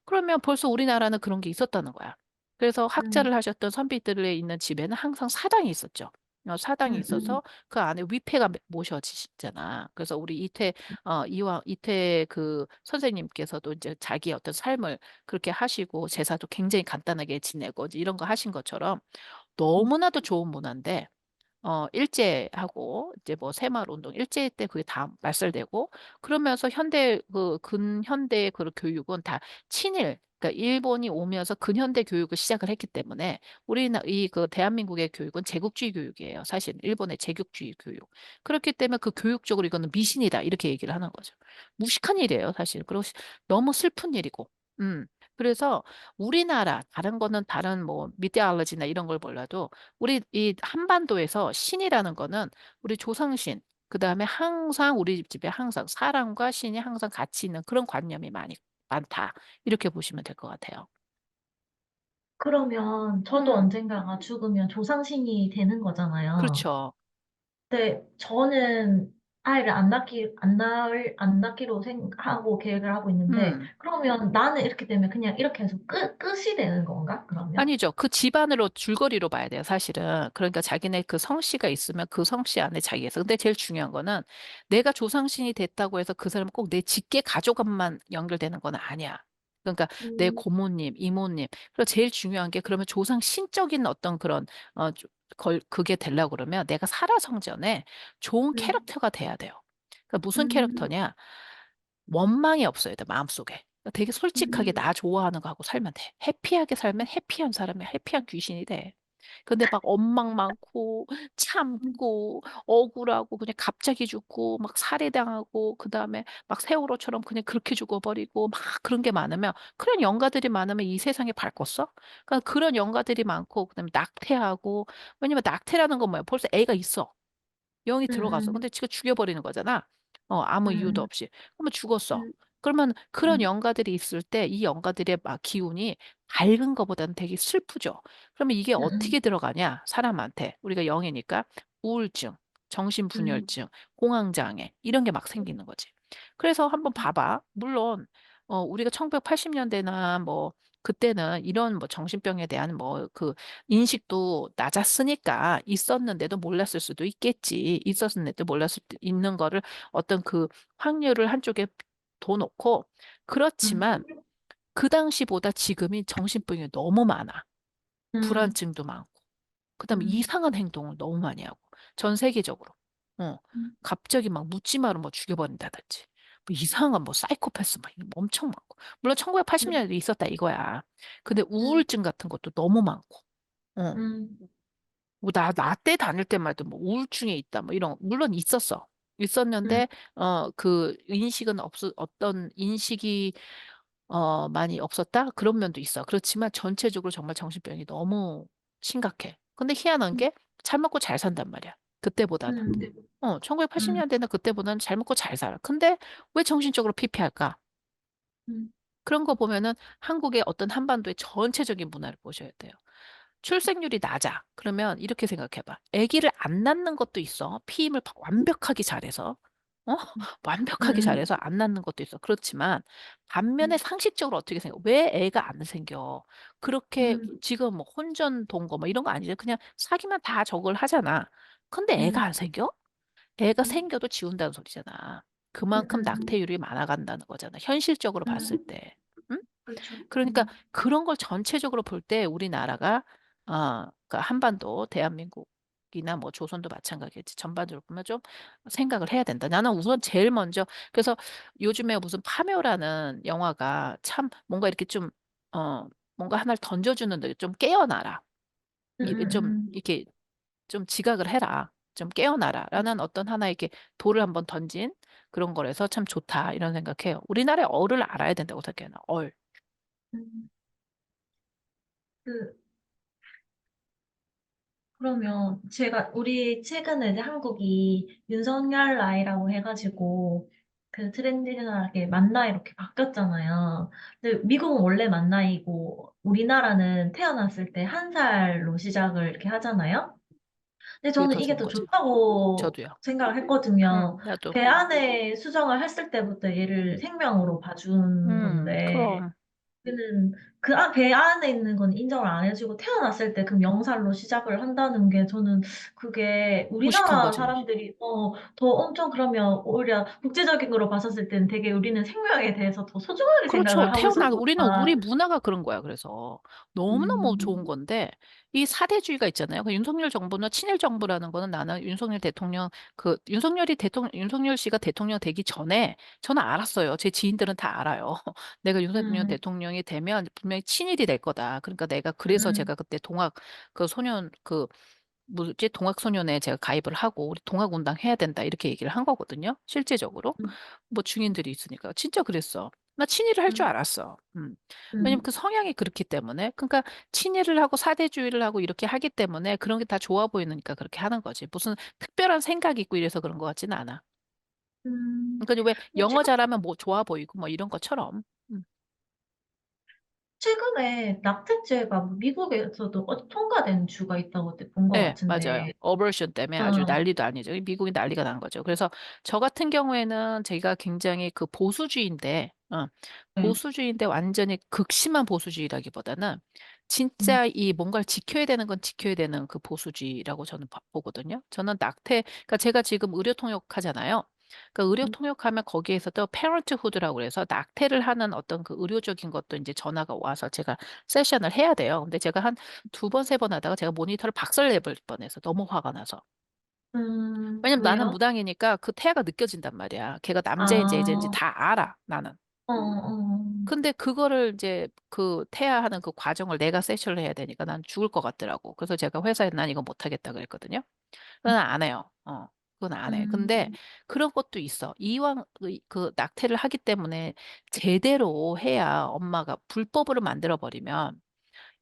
그러면 벌써 우리나라는 그런 게 있었다는 거야. 그래서 학자를 음, 하셨던 선비들의 있는 집에는 항상 사당이 있었죠. 사당이 음, 있어서 그 안에 위패가 모셔지잖아. 그래서 우리 이태 그 선생님께서도 이제 자기 어떤 삶을 그렇게 하시고 제사도 굉장히 간단하게 지내고 이제 이런 거 하신 것처럼 너무나도 좋은 문화인데 일제하고 이제 뭐 새마을 운동 일제 때 그게 다 말살되고 그러면서 근현대 그 교육은 다 친일 그러니까 일본이 오면서 근현대 교육을 시작을 했기 때문에 그 대한민국의 교육은 제국주의 교육이에요. 사실 일본의 제국주의 교육. 그렇기 때문에 그 교육적으로 이거는 미신이다 이렇게 얘기를 하는 거죠. 무식한 일이에요, 사실. 그리고 너무 슬픈 일이고. 음. 그래서 우리나라 다른 거는 다른 뭐 미디어알러지나 이런 걸 몰라도 우리 이 한반도에서 신이라는 거는 우리 조상신, 그 다음에 항상 우리 집에 항상 사람과 신이 항상 같이 있는 그런 관념이 많다. 이렇게 보시면 될 것 같아요. 그러면 저도 음, 언젠가가 죽으면 조상신이 되는 거잖아요. 그렇죠. 근데 저는 아이를 안 낳기로 생각하고 계획을 하고 있는데, 음. 그러면 나는 이렇게 되면 그냥 이렇게 해서 끝이 되는 건가? 그러면? 아니죠. 그 집안으로 줄거리로 봐야 돼요, 사실은. 그러니까 자기네 그 성씨가 있으면 그 성씨 안에 자기가 있어. 근데 제일 중요한 거는 내가 조상신이 됐다고 해서 그 사람은 꼭 내 직계 가족만 연결되는 건 아니야. 그러니까 내 음, 고모님, 이모님. 그리고 제일 중요한 게 그러면 조상신적인 어떤 그런 그게 되려고 그러면 내가 살아성전에 좋은 음, 캐릭터가 돼야 돼요. 그러니까 무슨 음, 캐릭터냐? 원망이 없어야 돼, 마음속에. 그러니까 되게 솔직하게 음, 나 좋아하는 거 하고 살면 돼. 해피하게 살면 해피한 사람이 해피한 귀신이 돼. 근데 막 원망 많고, 참고, 억울하고, 그냥 갑자기 죽고, 막 살해당하고, 그 다음에 막 세월호처럼 그냥 그렇게 죽어버리고, 막 그런 게 많으면, 그런 영가들이 많으면 이 세상에 밝겠어? 그러니까 그런 영가들이 많고, 그 다음에 낙태하고, 왜냐면 낙태라는 건 뭐야? 벌써 애가 있어. 영이 들어가서. 음, 근데 지가 죽여버리는 거잖아. 아무 이유도 음, 없이. 그러면 죽었어. 음, 그러면 그런 음, 영가들이 있을 때 이 영가들의 막 기운이 밝은 것보다는 되게 슬프죠. 그러면 이게 음, 어떻게 들어가냐? 사람한테. 우리가 영이니까 우울증, 음, 정신분열증, 공황장애 이런 게 막 생기는 거지. 그래서 한번 봐봐. 물론 우리가 1980년대나 뭐 그때는 이런 뭐 정신병에 대한 뭐 인식도 낮았으니까 있었는데도 몰랐을 수도 있겠지. 있었는데도 몰랐을 수도 있는 거를 어떤 그 확률을 한쪽에 둬놓고 음, 그렇지만 그 당시보다 지금이 정신병이 너무 많아. 음, 불안증도 많고. 그다음에 음, 이상한 행동을 너무 많이 하고. 전 세계적으로. 어. 음, 갑자기 막 묻지마로 뭐 죽여버린다든지. 뭐 이상한 뭐 사이코패스 막 이런 거 엄청 많고. 물론 음, 1980년에도 있었다 이거야. 근데 음, 우울증 같은 것도 너무 많고. 어. 음, 뭐 나 때 다닐 때만 해도 뭐 우울증에 있다 뭐 이런 물론 있었어. 음, 있었는데 어떤 인식이 많이 없었다 그런 면도 있어. 그렇지만 전체적으로 정말 정신병이 너무 심각해. 근데 희한한 게 잘 먹고 잘 산단 말이야. 그때보다는. 음, 1980년대는 그때보다는 잘 먹고 잘 살아. 근데 왜 정신적으로 피폐할까? 음, 그런 거 보면은 한국의 어떤 한반도의 전체적인 문화를 보셔야 돼요. 출생률이 낮아. 그러면 이렇게 생각해봐. 아기를 안 낳는 것도 있어. 피임을 완벽하게 잘해서. 어? 음. 완벽하게 잘해서 음. 안 낳는 것도 있어. 그렇지만 반면에 음. 상식적으로 어떻게 생겨? 왜 애가 안 생겨? 그렇게 음. 지금 뭐 혼전 동거 뭐 이런 거 아니죠. 그냥 사귀면 다 저걸 하잖아. 근데 애가 음. 안 생겨? 애가 음. 생겨도 지운다는 소리잖아. 음. 그만큼 음. 낙태율이 많아간다는 거잖아. 현실적으로 봤을 음. 때. 응? 그렇죠. 그러니까 음. 그런 걸 전체적으로 볼 때 우리나라가 그러니까 한반도, 대한민국이나 뭐 조선도 마찬가지겠지. 전반적으로 보면 좀 생각을 해야 된다. 나는 우선 제일 먼저 그래서 요즘에 무슨 파묘라는 영화가 참 뭔가 이렇게 좀 뭔가 하나를 던져주는데 좀 깨어나라. 음. 좀 음. 이렇게 좀 지각을 해라. 좀 음. 깨어나라라는 어떤 하나의 이렇게 돌을 한번 던진 그런 거라서 참 좋다 이런 생각해요. 우리나라의 얼을 알아야 된다고 생각해요. 나 얼. 음. 그 그러면 제가 우리 최근에 이제 한국이 윤석열 나이라고 해가지고 그 트렌디하게 만 나이 이렇게 바뀌었잖아요. 근데 미국은 원래 만 나이고 우리나라는 태어났을 때 한 살로 시작을 이렇게 하잖아요. 근데 그게 저는 더 이게 좋은 더 거죠. 좋다고 저도요. 생각을 했거든요. 나도. 배 안에 수정을 했을 때부터 얘를 생명으로 봐주는 건데 그럼. 그는 배 안에 있는 건 인정을 안 해주고 태어났을 때 그 명살로 시작을 한다는 게 저는 그게 무식한 우리나라 거지. 사람들이 더 엄청 그러면 오히려 국제적인 거로 봤었을 때는 되게 우리는 생명에 대해서 더 소중하게 그렇죠. 생각을 하고 태어나고 있었구나. 우리 문화가 그런 거야. 그래서 너무너무 좋은 음. 건데 이 사대주의가 있잖아요. 그 윤석열 정부는 친일 정부라는 거는 나는 윤석열 대통령 윤석열 씨가 대통령 되기 전에 저는 알았어요. 제 지인들은 다 알아요. 내가 윤석열 음. 대통령이 되면 분명히 친일이 될 거다. 그러니까 내가 그래서 음. 제가 그때 소년 뭐지 동학소년에 제가 가입을 하고 우리 동학운당 해야 된다 이렇게 얘기를 한 거거든요. 실제적으로 음. 뭐 증인들이 있으니까 진짜 그랬어. 나 친일을 할 줄 음. 알았어. 왜냐면 음. 그 성향이 그렇기 때문에. 그러니까 친일을 하고 사대주의를 하고 이렇게 하기 때문에 그런 게 다 좋아 보이니까 그렇게 하는 거지. 무슨 특별한 생각이 있고 이래서 그런 것 같지는 않아. 음. 그러니까 왜 근데 영어 잘하면 뭐 좋아 보이고 뭐 이런 것처럼. 음. 최근에 낙태죄가 미국에서도 통과된 주가 있다고 본 것 네, 맞아요. 같은데, 어버션 때문에 아주 어, 난리도 아니죠. 미국이 난리가 난 거죠. 그래서 저 같은 경우에는 제가 굉장히 그 보수주의인데, 네. 보수주의인데 완전히 극심한 보수주의라기보다는 음. 진짜 이 뭔가를 지켜야 되는 건 지켜야 되는 그 보수주의라고 저는 보거든요. 저는 그러니까 제가 지금 의료 통역하잖아요. 그러니까 의료 음. 통역하면 거기에서도 페런트후드라고 그래서 낙태를 하는 어떤 그 의료적인 것도 이제 전화가 와서 제가 세션을 해야 돼요. 근데 제가 한 두 번, 세 번 하다가 제가 모니터를 박살내버릴 뻔해서 너무 화가 나서. 왜냐면 나는 왜요? 무당이니까 그 태아가 느껴진단 말이야. 걔가 남자인지 애자인지 아, 다 알아, 나는. 어. 근데 그거를 이제 그 태아하는 그 과정을 내가 세션을 해야 되니까 난 죽을 것 같더라고. 그래서 제가 회사에 난 이거 못하겠다 그랬거든요. 그건 안 해요. 그건 안 해. 근데 음. 그런 것도 있어. 이왕 그 낙태를 하기 때문에 제대로 해야 엄마가 불법으로 만들어 버리면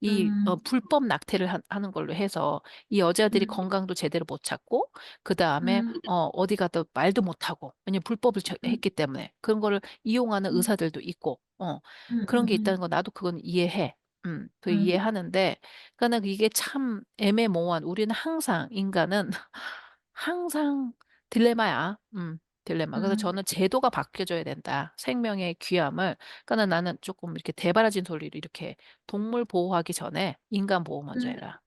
음. 불법 낙태를 하는 걸로 해서 이 여자들이 음. 건강도 제대로 못 찾고 그 다음에 음. 어디 가도 말도 못 하고 왜냐면 불법을 음. 했기 때문에 그런 거를 이용하는 음. 의사들도 있고 음. 그런 게 있다는 음. 거 나도 그건 이해해. 그 음. 이해하는데 그러니까 이게 참 애매모호한 우리는 항상 인간은 항상 딜레마야. 딜레마. 그래서 음. 저는 제도가 바뀌어져야 된다. 생명의 귀함을. 그러니까 나는 조금 이렇게 대바라진 소리를 이렇게 동물 보호하기 전에 인간 보호 먼저 음. 해라.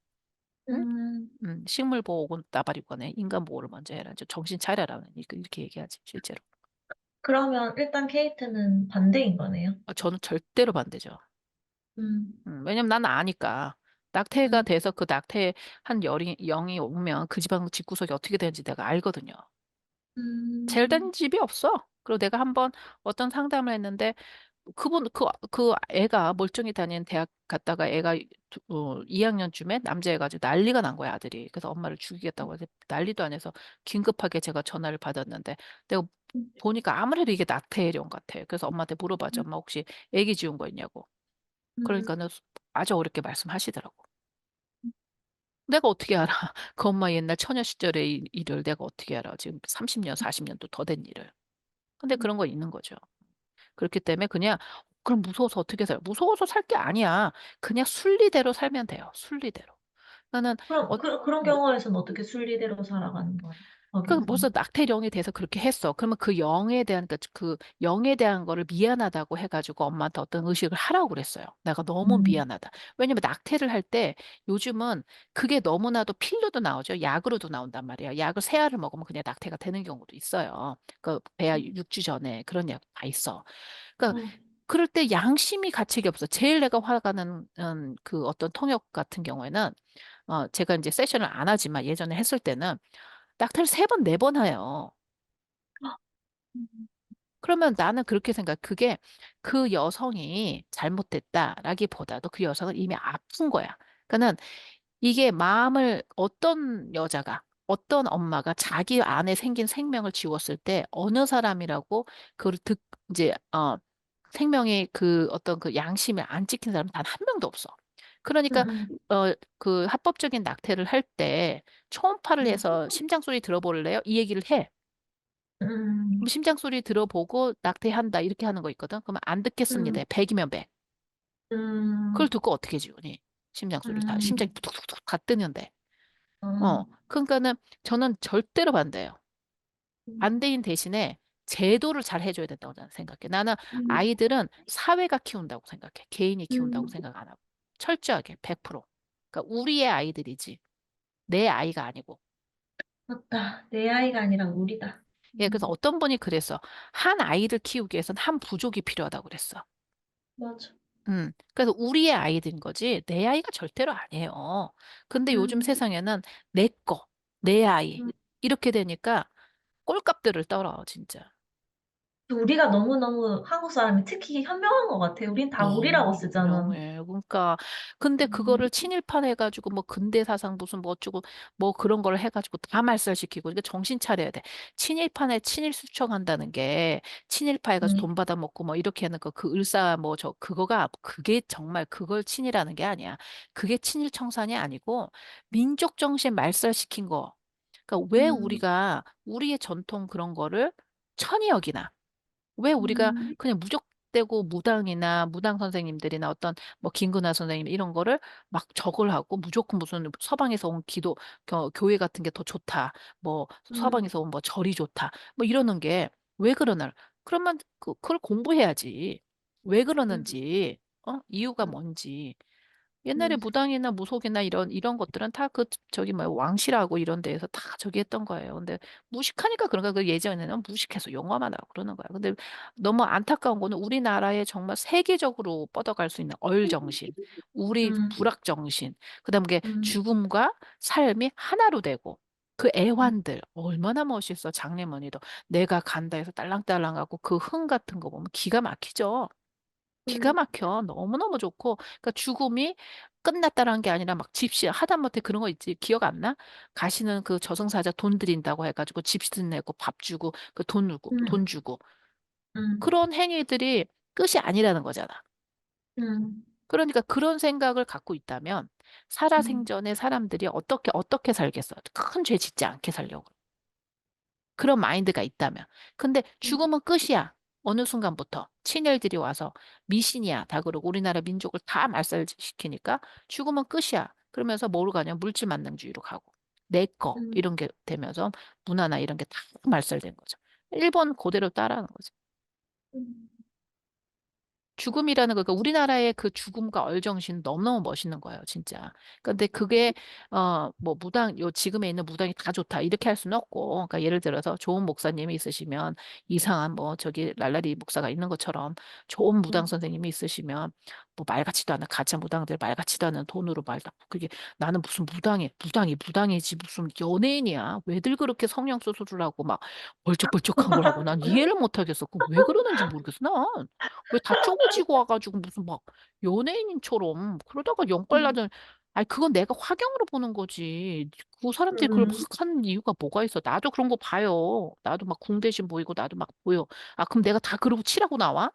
응? 음. 식물 보호는 나발이거네. 인간 보호를 먼저 해라. 좀 정신 차려라. 이렇게 얘기하지, 실제로. 그러면 일단 케이트는 반대인 거네요. 저는 절대로 반대죠. 음. 왜냐면 나는 아니까. 낙태가 음. 돼서 그 낙태 한 영이 오면 그 집안 집구석이 어떻게 되는지 내가 알거든요. 잘 된 음. 집이 없어. 그리고 내가 한번 어떤 상담을 했는데 그 애가 멀쩡히 다니는 대학 갔다가 애가 2학년쯤에 남자애 가지고 난리가 난 거야, 아들이. 그래서 엄마를 죽이겠다고 해서 난리도 안 해서 긴급하게 제가 전화를 받았는데 내가 보니까 아무래도 이게 낙태령 같아. 그래서 엄마한테 물어봤죠. 엄마 혹시 애기 지운 거 있냐고. 음. 그러니까는 아주 어렵게 말씀하시더라고. 내가 어떻게 알아? 그 엄마 옛날 처녀 시절의 일을 내가 어떻게 알아? 지금 30년, 40년도 더 된 일을. 근데 음. 그런 거 있는 거죠. 그렇기 때문에 그냥 그럼 무서워서 어떻게 살아? 무서워서 살 게 아니야. 그냥 순리대로 살면 돼요. 순리대로. 나는 그럼 어, 그런 음, 경우에서는 어떻게 순리대로 살아가는 거예요? 그 거기서. 벌써 낙태령에 대해서 그렇게 했어. 그러면 그 영에 대한 그 영에 대한 거를 미안하다고 해가지고 엄마한테 어떤 의식을 하라고 그랬어요. 내가 너무 음, 미안하다. 왜냐면 낙태를 할 때 요즘은 그게 너무나도 필로도 나오죠. 약으로도 나온단 말이에요. 약을 세 알을 먹으면 그냥 낙태가 되는 경우도 있어요. 그 배아 6주 전에 그런 약 다 있어. 그러니까 어, 그럴 때 양심이 가책이 없어. 제일 내가 화가 나는 그 어떤 통역 같은 경우에는 제가 이제 세션을 안 하지만 예전에 했을 때는 낙태를 세 번, 네 번 해요. 음, 그러면 나는 그렇게 생각, 그게 그 여성이 잘못됐다라기보다도 그 여성은 이미 아픈 거야. 그러니까는 이게 마음을 어떤 여자가, 어떤 엄마가 자기 안에 생긴 생명을 지웠을 때 어느 사람이라고 그걸 이제, 생명의 그 어떤 그 양심을 안 지킨 사람은 단 한 명도 없어. 그러니까, 음, 그 합법적인 낙태를 할 때 초음파를 음, 해서 심장 소리 들어볼래요? 이 얘기를 해. 그럼 음, 심장 소리 들어보고 낙태한다 이렇게 하는 거 있거든. 그러면 안 듣겠습니다. 음, 100이면 100. 그걸 음, 듣고 어떻게 지우니? 심장 소리 다 심장이 음, 툭툭툭 다 뜨는데. 음, 그러니까는 저는 절대로 반대예요. 반대인 대신에 제도를 잘 해줘야 된다고 저는 생각해. 나는 음, 아이들은 사회가 키운다고 생각해. 개인이 키운다고 음, 생각 안 하고. 철저하게 100%. 그러니까 우리의 아이들이지. 내 아이가 아니고. 맞다. 내 아이가 아니라 우리다. 예, 그래서 어떤 분이 그랬어. 한 아이를 키우기 위해서는 한 부족이 필요하다고 그랬어. 맞아. 그래서 우리의 아이들인 거지, 내 아이가 절대로 아니에요. 근데 요즘 음, 세상에는 내 거, 내 아이, 음. 이렇게 되니까 꼴값들을 떨어, 진짜. 우리가 너무너무 한국 사람이 특히 현명한 것 같아. 우린 다 우리라고 너무 쓰잖아. 현명해. 그러니까 근데 음, 그거를 친일파 해가지고 뭐 근대 사상 무슨 뭐 어쩌고 뭐 그런 걸 해가지고 다 말살시키고 그러니까 정신 차려야 돼. 친일파에 친일 수청한다는 게 친일파 해가지고 음, 돈 받아먹고 뭐 이렇게 하는 거 그 을사 뭐 저 그거가 그게 정말 그걸 친일하는 게 아니야. 그게 친일 청산이 아니고 민족 정신 말살시킨 거. 그러니까 왜 음, 우리가 우리의 전통 그런 거를 천이 여기나? 왜 우리가 음, 그냥 무적대고 무당이나 무당 선생님들이나 어떤 뭐 김구나 선생님 이런 거를 막 적을 하고 무조건 무슨 서방에서 온 교회 같은 게 더 좋다. 뭐 음, 서방에서 온 뭐 절이 좋다. 뭐 이러는 게 왜 그러나? 그러면 그걸 공부해야지. 왜 음, 그러는지, 이유가 음, 뭔지. 옛날에 음, 무당이나 무속이나 이런 것들은 다 그 저기 뭐 왕실하고 이런 데에서 다 저기 했던 거예요. 근데 무식하니까 그런가 그 예전에는 무식해서 용어만 하고 그러는 거야. 근데 너무 안타까운 거는 우리나라에 정말 세계적으로 뻗어갈 수 있는 얼정신, 우리 음, 불학정신, 그다음에 음, 죽음과 삶이 하나로 되고 그 음, 애환들 얼마나 멋있어. 장례문이도 내가 간다 해서 딸랑딸랑하고 그 흥 같은 거 보면 기가 막히죠. 기가 음, 막혀. 너무너무 좋고. 그러니까 죽음이 끝났다라는 게 아니라 막 집시, 하다못해 그런 거 있지. 기억 안 나? 가시는 그 저승사자 돈 드린다고 해가지고 집시 내고 밥 주고 그 돈 음, 주고. 음, 그런 행위들이 끝이 아니라는 거잖아. 음, 그러니까 그런 생각을 갖고 있다면 음, 살아생전에 사람들이 어떻게 살겠어? 큰 죄 짓지 않게 살려고. 그런 마인드가 있다면. 근데 음, 죽음은 끝이야. 어느 순간부터 친일들이 와서 미신이야. 다 그러고 우리나라 민족을 다 말살시키니까 죽음은 끝이야. 그러면서 뭐로 가냐? 물질 만능주의로 가고. 내 거. 음, 이런 게 되면서 문화나 이런 게 다 말살된 거죠. 일본 그대로 따라하는 거죠. 음, 죽음이라는 거, 그러니까 우리나라의 그 죽음과 얼정신 너무너무 멋있는 거예요, 진짜. 근데 그게, 뭐, 지금에 있는 무당이 다 좋다, 이렇게 할 수는 없고, 그러니까 예를 들어서 좋은 목사님이 있으시면, 이상한 뭐, 저기, 랄라리 목사가 있는 것처럼, 좋은 무당 음, 선생님이 있으시면, 뭐, 말 같지도 않은, 가짜 무당들 말 같지도 않은 돈으로 그게, 나는 무슨 무당이지, 무슨 연예인이야. 왜들 그렇게 성령 수술을 하고, 막, 벌쩍벌쩍한 걸 하고, 난 이해를 못 하겠어. 그 왜 그러는지 모르겠어, 난. 왜 다 쪼그지고 와가지고 무슨 막 연예인처럼 그러다가 영빨 음, 나는 아니 그건 내가 화경으로 보는 거지. 그 사람들이 그걸 막 음, 하는 이유가 뭐가 있어? 나도 그런 거 봐요. 나도 막 궁대심 보이고 나도 막 보여. 아 그럼 내가 다 그러고 치라고 나와?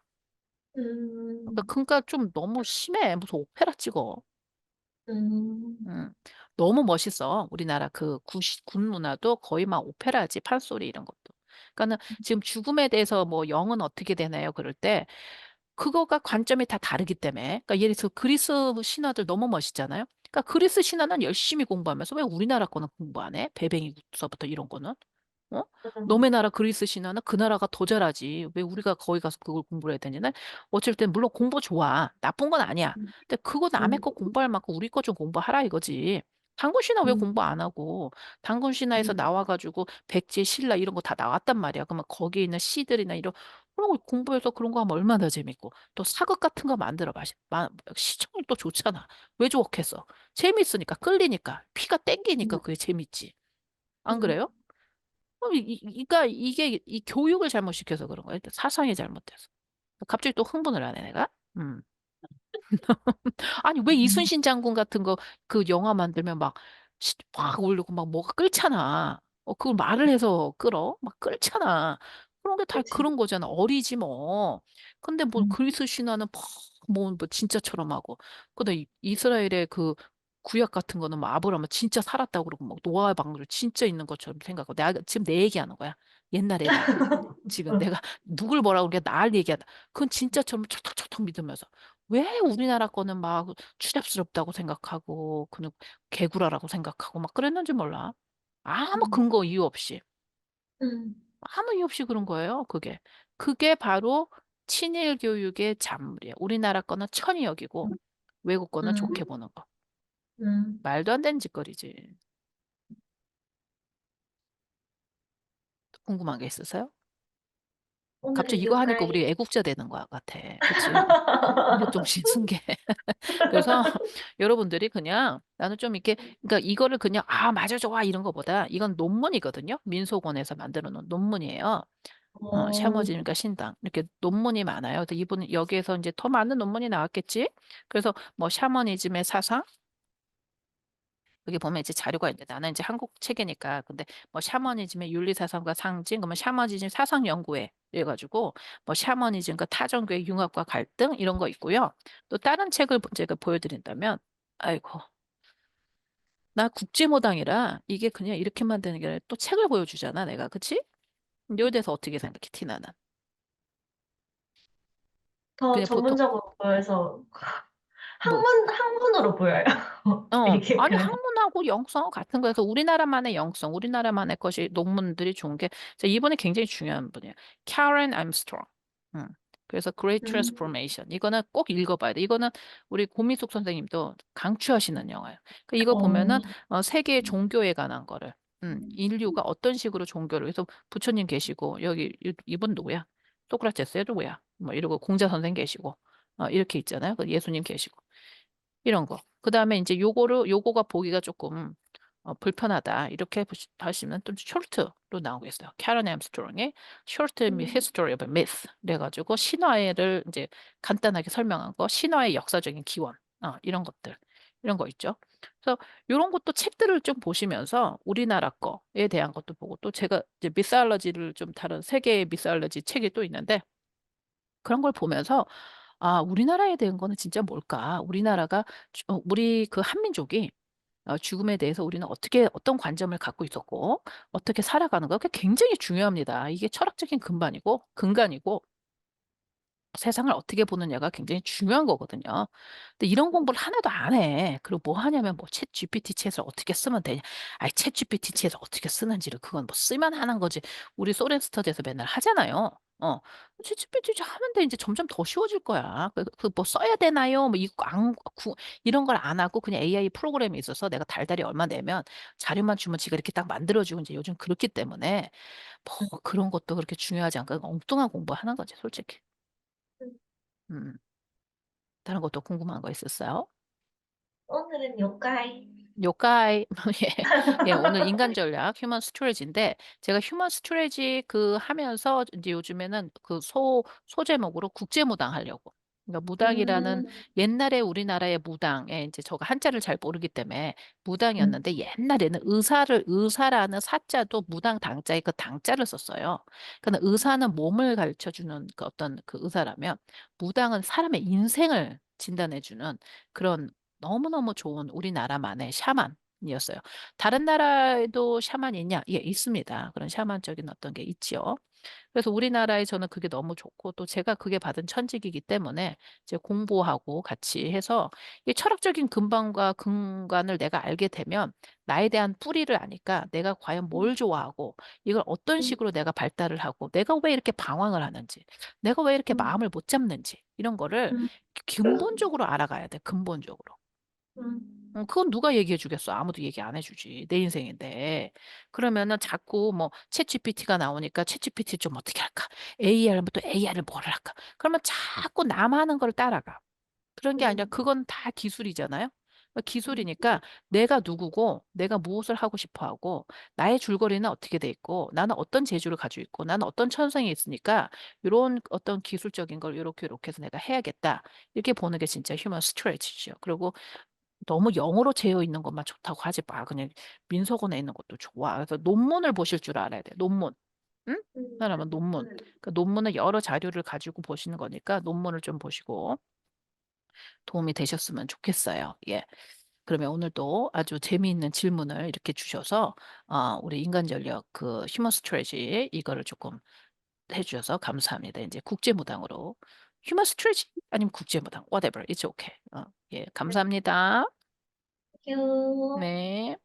그러니까 좀 너무 심해. 무슨 오페라 찍어. 음, 음. 너무 멋있어. 우리나라 그 군 문화도 거의 막 오페라지, 판소리 이런 것도. 그러니까는 지금 죽음에 대해서 뭐 영은 어떻게 되나요? 그럴 때 그거가 관점이 다 다르기 때문에. 그러니까 예를 들어서 그리스 신화들 너무 멋있잖아요. 그러니까 그리스 신화는 열심히 공부하면서 왜 우리나라 거는 공부 안 해? 배뱅이부터 이런 거는. 어? 음, 너네 나라 그리스 신화는 그 나라가 더 잘하지. 왜 우리가 거기 가서 그걸 공부를 해야 되냐는 어쩔 땐 물론 공부 좋아. 나쁜 건 아니야. 근데 그거 남의 음, 거 공부할 만큼 우리 거 좀 공부하라 이거지. 단군 신화 왜 공부 음, 안 하고 단군 신화에서 음, 나와가지고 백제 신라 이런 거 다 나왔단 말이야. 그러면 거기에 있는 시들이나 이런 그런 거 공부해서 그런 거 하면 얼마나 재밌고 또 사극 같은 거 만들어 봐. 시청률 또 좋잖아. 왜 좋겠어? 재밌으니까 끌리니까 피가 땡기니까 음, 그게 재밌지. 안 음. 그래요? 그러니까 이게 이 교육을 잘못시켜서 그런 거야. 사상이 잘못돼서. 갑자기 또 흥분을 하네, 내가. 음. 아니, 왜 이순신 장군 같은 거 그 영화 만들면 막 오르고 막 뭐가 끓잖아. 그걸 말을 해서 끌어? 막 끓잖아. 그런 게 다 그치. 그런 거잖아. 어리지 뭐. 근데 뭐 음, 그리스 신화는 뭐 진짜처럼 하고. 근데 이스라엘의 그 구약 같은 거는 뭐 아브라함은 진짜 살았다고 그러고 막 노아의 방주를 진짜 있는 것처럼 생각하고. 내가 지금 내 얘기하는 거야. 옛날에 나. 지금 내가 누굴 뭐라고 그게 날 얘기하다. 그건 진짜처럼 척척척척 믿으면서. 왜 우리나라 거는 막 추잡스럽다고 생각하고 그냥 개구라라고 생각하고 막 그랬는지 몰라. 아무 음, 근거 이유 없이 음, 아무 이유 없이 그런 거예요. 그게 바로 친일 교육의 잔물이에요. 우리나라 거는 천이 여기고 외국 거는 음, 좋게 보는 거. 음. 말도 안 되는 짓거리지. 궁금한 게 있으세요? 갑자기 오늘은 이거 하니까 우리 요가에 애국자 되는 거 같아. 그치? 민족정신 승계. 그래서 여러분들이 그냥 나는 좀 이렇게 그러니까 이거를 그냥 맞아 좋아 이런 거보다 이건 논문이거든요. 민속원에서 만들어 놓은 논문이에요. 어, 샤머진과 신당 이렇게 논문이 많아요. 그래서 이분 여기에서 이제 더 많은 논문이 나왔겠지. 그래서 뭐 샤머니즘의 사상 여기 보면 이제 자료가 있는데 나는 이제 한국 책이니까 근데 뭐 샤머니즘의 윤리 사상과 상징 그러면 샤머니즘 사상 연구회 이래가지고 뭐 샤머니즘과 타종교의 융합과 갈등 이런 거 있고요. 또 다른 책을 제가 보여드린다면 아이고 나 국제모당이라 이게 그냥 이렇게만 되는 게 아니라 또 책을 보여주잖아 내가 그치? 여기에 대해서 어떻게 생각해 티나는? 더 그냥 보통 전문적으로 보여서 뭐 학문으로 보여요. 이게 아니 그냥. 학문하고 영성 같은 거에서 우리나라만의 영성, 우리나라만의 것이 논문들이 좋은 게 이번에 굉장히 중요한 분이에요. Karen Armstrong. 음. 그래서 Great 음, Transformation. 이거는 꼭 읽어봐야 돼. 이거는 우리 고미숙 선생님도 강추하시는 영화예요. 그러니까 이거 보면은 어, 세계 종교에 관한 거를 인류가 어떤 식으로 종교를 그래서 부처님 계시고 여기 이분 누구야? 소크라테스 누구야? 뭐 이러고 공자 선생 계시고 이렇게 있잖아요. 그 예수님 계시고. 이런 거. 그 다음에 이제 요거가 보기가 조금 불편하다. 이렇게 하시면 좀 쇼트로 나오고 있어요. 캐런 햄스트롱의 Short 음, History of Myth. 그래가지고 신화를 이제 간단하게 설명한 거, 신화의 역사적인 기원, 이런 것들, 이런 거 있죠. 그래서 이런 것도 책들을 좀 보시면서 우리나라 거에 대한 것도 보고 또 제가 이제 미살러지를 좀 다른 세계의 미살러지 책이 또 있는데 그런 걸 보면서 우리나라에 대한 거는 진짜 뭘까? 우리 그 한민족이 죽음에 대해서 우리는 어떤 관점을 갖고 있었고, 어떻게 살아가는 가 그게 굉장히 중요합니다. 이게 철학적인 근간이고, 세상을 어떻게 보느냐가 굉장히 중요한 거거든요. 근데 이런 공부를 하나도 안 해. 그리고 뭐 하냐면 챗 GPT 챗을 어떻게 쓰면 되냐. 챗 GPT 챗을 어떻게 쓰는지를 그건 뭐 쓰면 하는 거지. 우리 소렌 스터디에서 맨날 하잖아요. 챗 GPT 하면 돼. 이제 점점 더 쉬워질 거야. 뭐 써야 되나요? 뭐 이런 걸 안 하고 그냥 AI 프로그램이 있어서 내가 달달이 얼마 내면 자료만 주면 지가 이렇게 딱 만들어주고 이제 요즘 그렇기 때문에 뭐 그런 것도 그렇게 중요하지 않고 엉뚱한 공부하는 거지, 솔직히. 음. 다른 것도 궁금한 거 있었어요? 오늘은 요가에. 요가이, 예, 예, 오늘 인간 전략, 휴먼 스토리지인데, 제가 휴먼 스토리지 하면서, 이제 요즘에는 소제목으로 국제무당 하려고. 그러니까 무당이라는 음, 옛날에 우리나라의 무당에 이제 저가 한자를 잘 모르기 때문에 음, 무당이었는데 옛날에는 의사라는 사자도 무당 당자에 그 당자를 썼어요. 그러니까 의사는 몸을 가르쳐 주는 그 어떤 그 의사라면 무당은 사람의 인생을 진단해 주는 그런 너무너무 좋은 우리나라만의 샤만이었어요. 다른 나라에도 샤만이 있냐? 예, 있습니다. 그런 샤만적인 어떤 게 있지요. 그래서 우리나라에 저는 그게 너무 좋고 또 제가 그게 받은 천직이기 때문에 이제 공부하고 같이 해서 이 철학적인 근반과 근간을 내가 알게 되면 나에 대한 뿌리를 아니까 내가 과연 뭘 좋아하고 이걸 어떤 음, 식으로 내가 발달을 하고 내가 왜 이렇게 방황을 하는지 내가 왜 이렇게 음, 마음을 못 잡는지 이런 거를 음, 근본적으로 알아가야 돼. 근본적으로. 그건 누가 얘기해 주겠어? 아무도 얘기 안 해주지. 내 인생인데. 그러면은 자꾸 뭐 챗GPT가 나오니까 챗GPT 좀 어떻게 할까? AI를 또 AI를 뭐를 할까? 그러면 자꾸 남 하는 걸 따라가. 그런 게 아니라 음, 그건 다 기술이잖아요. 음, 기술이니까 내가 누구고 내가 무엇을 하고 싶어 하고 나의 줄거리는 어떻게 돼 있고 나는 어떤 재주를 가지고 있고 나는 어떤 천성이 있으니까 이런 어떤 기술적인 걸 이렇게 해서 내가 해야겠다. 이렇게 보는 게 진짜 휴먼 스트레치죠. 그리고 너무 영어로 되어 있는 것만 좋다고 하지 마. 그냥 민속어에 있는 것도 좋아. 그래서 논문을 보실 줄 알아야 돼. 논문. 응? 그러면 논문. 그 논문은 여러 자료를 가지고 보시는 거니까 논문을 좀 보시고 도움이 되셨으면 좋겠어요. 예. 그러면 오늘도 아주 재미있는 질문을 이렇게 주셔서 우리 인간 전력 그 휴먼 스트레지 이거를 조금 해주셔서 감사합니다. 이제 국제무당으로 휴먼 스트레지 아니면 국제무당 whatever it's okay. 예, 감사합니다. 땡큐. 네.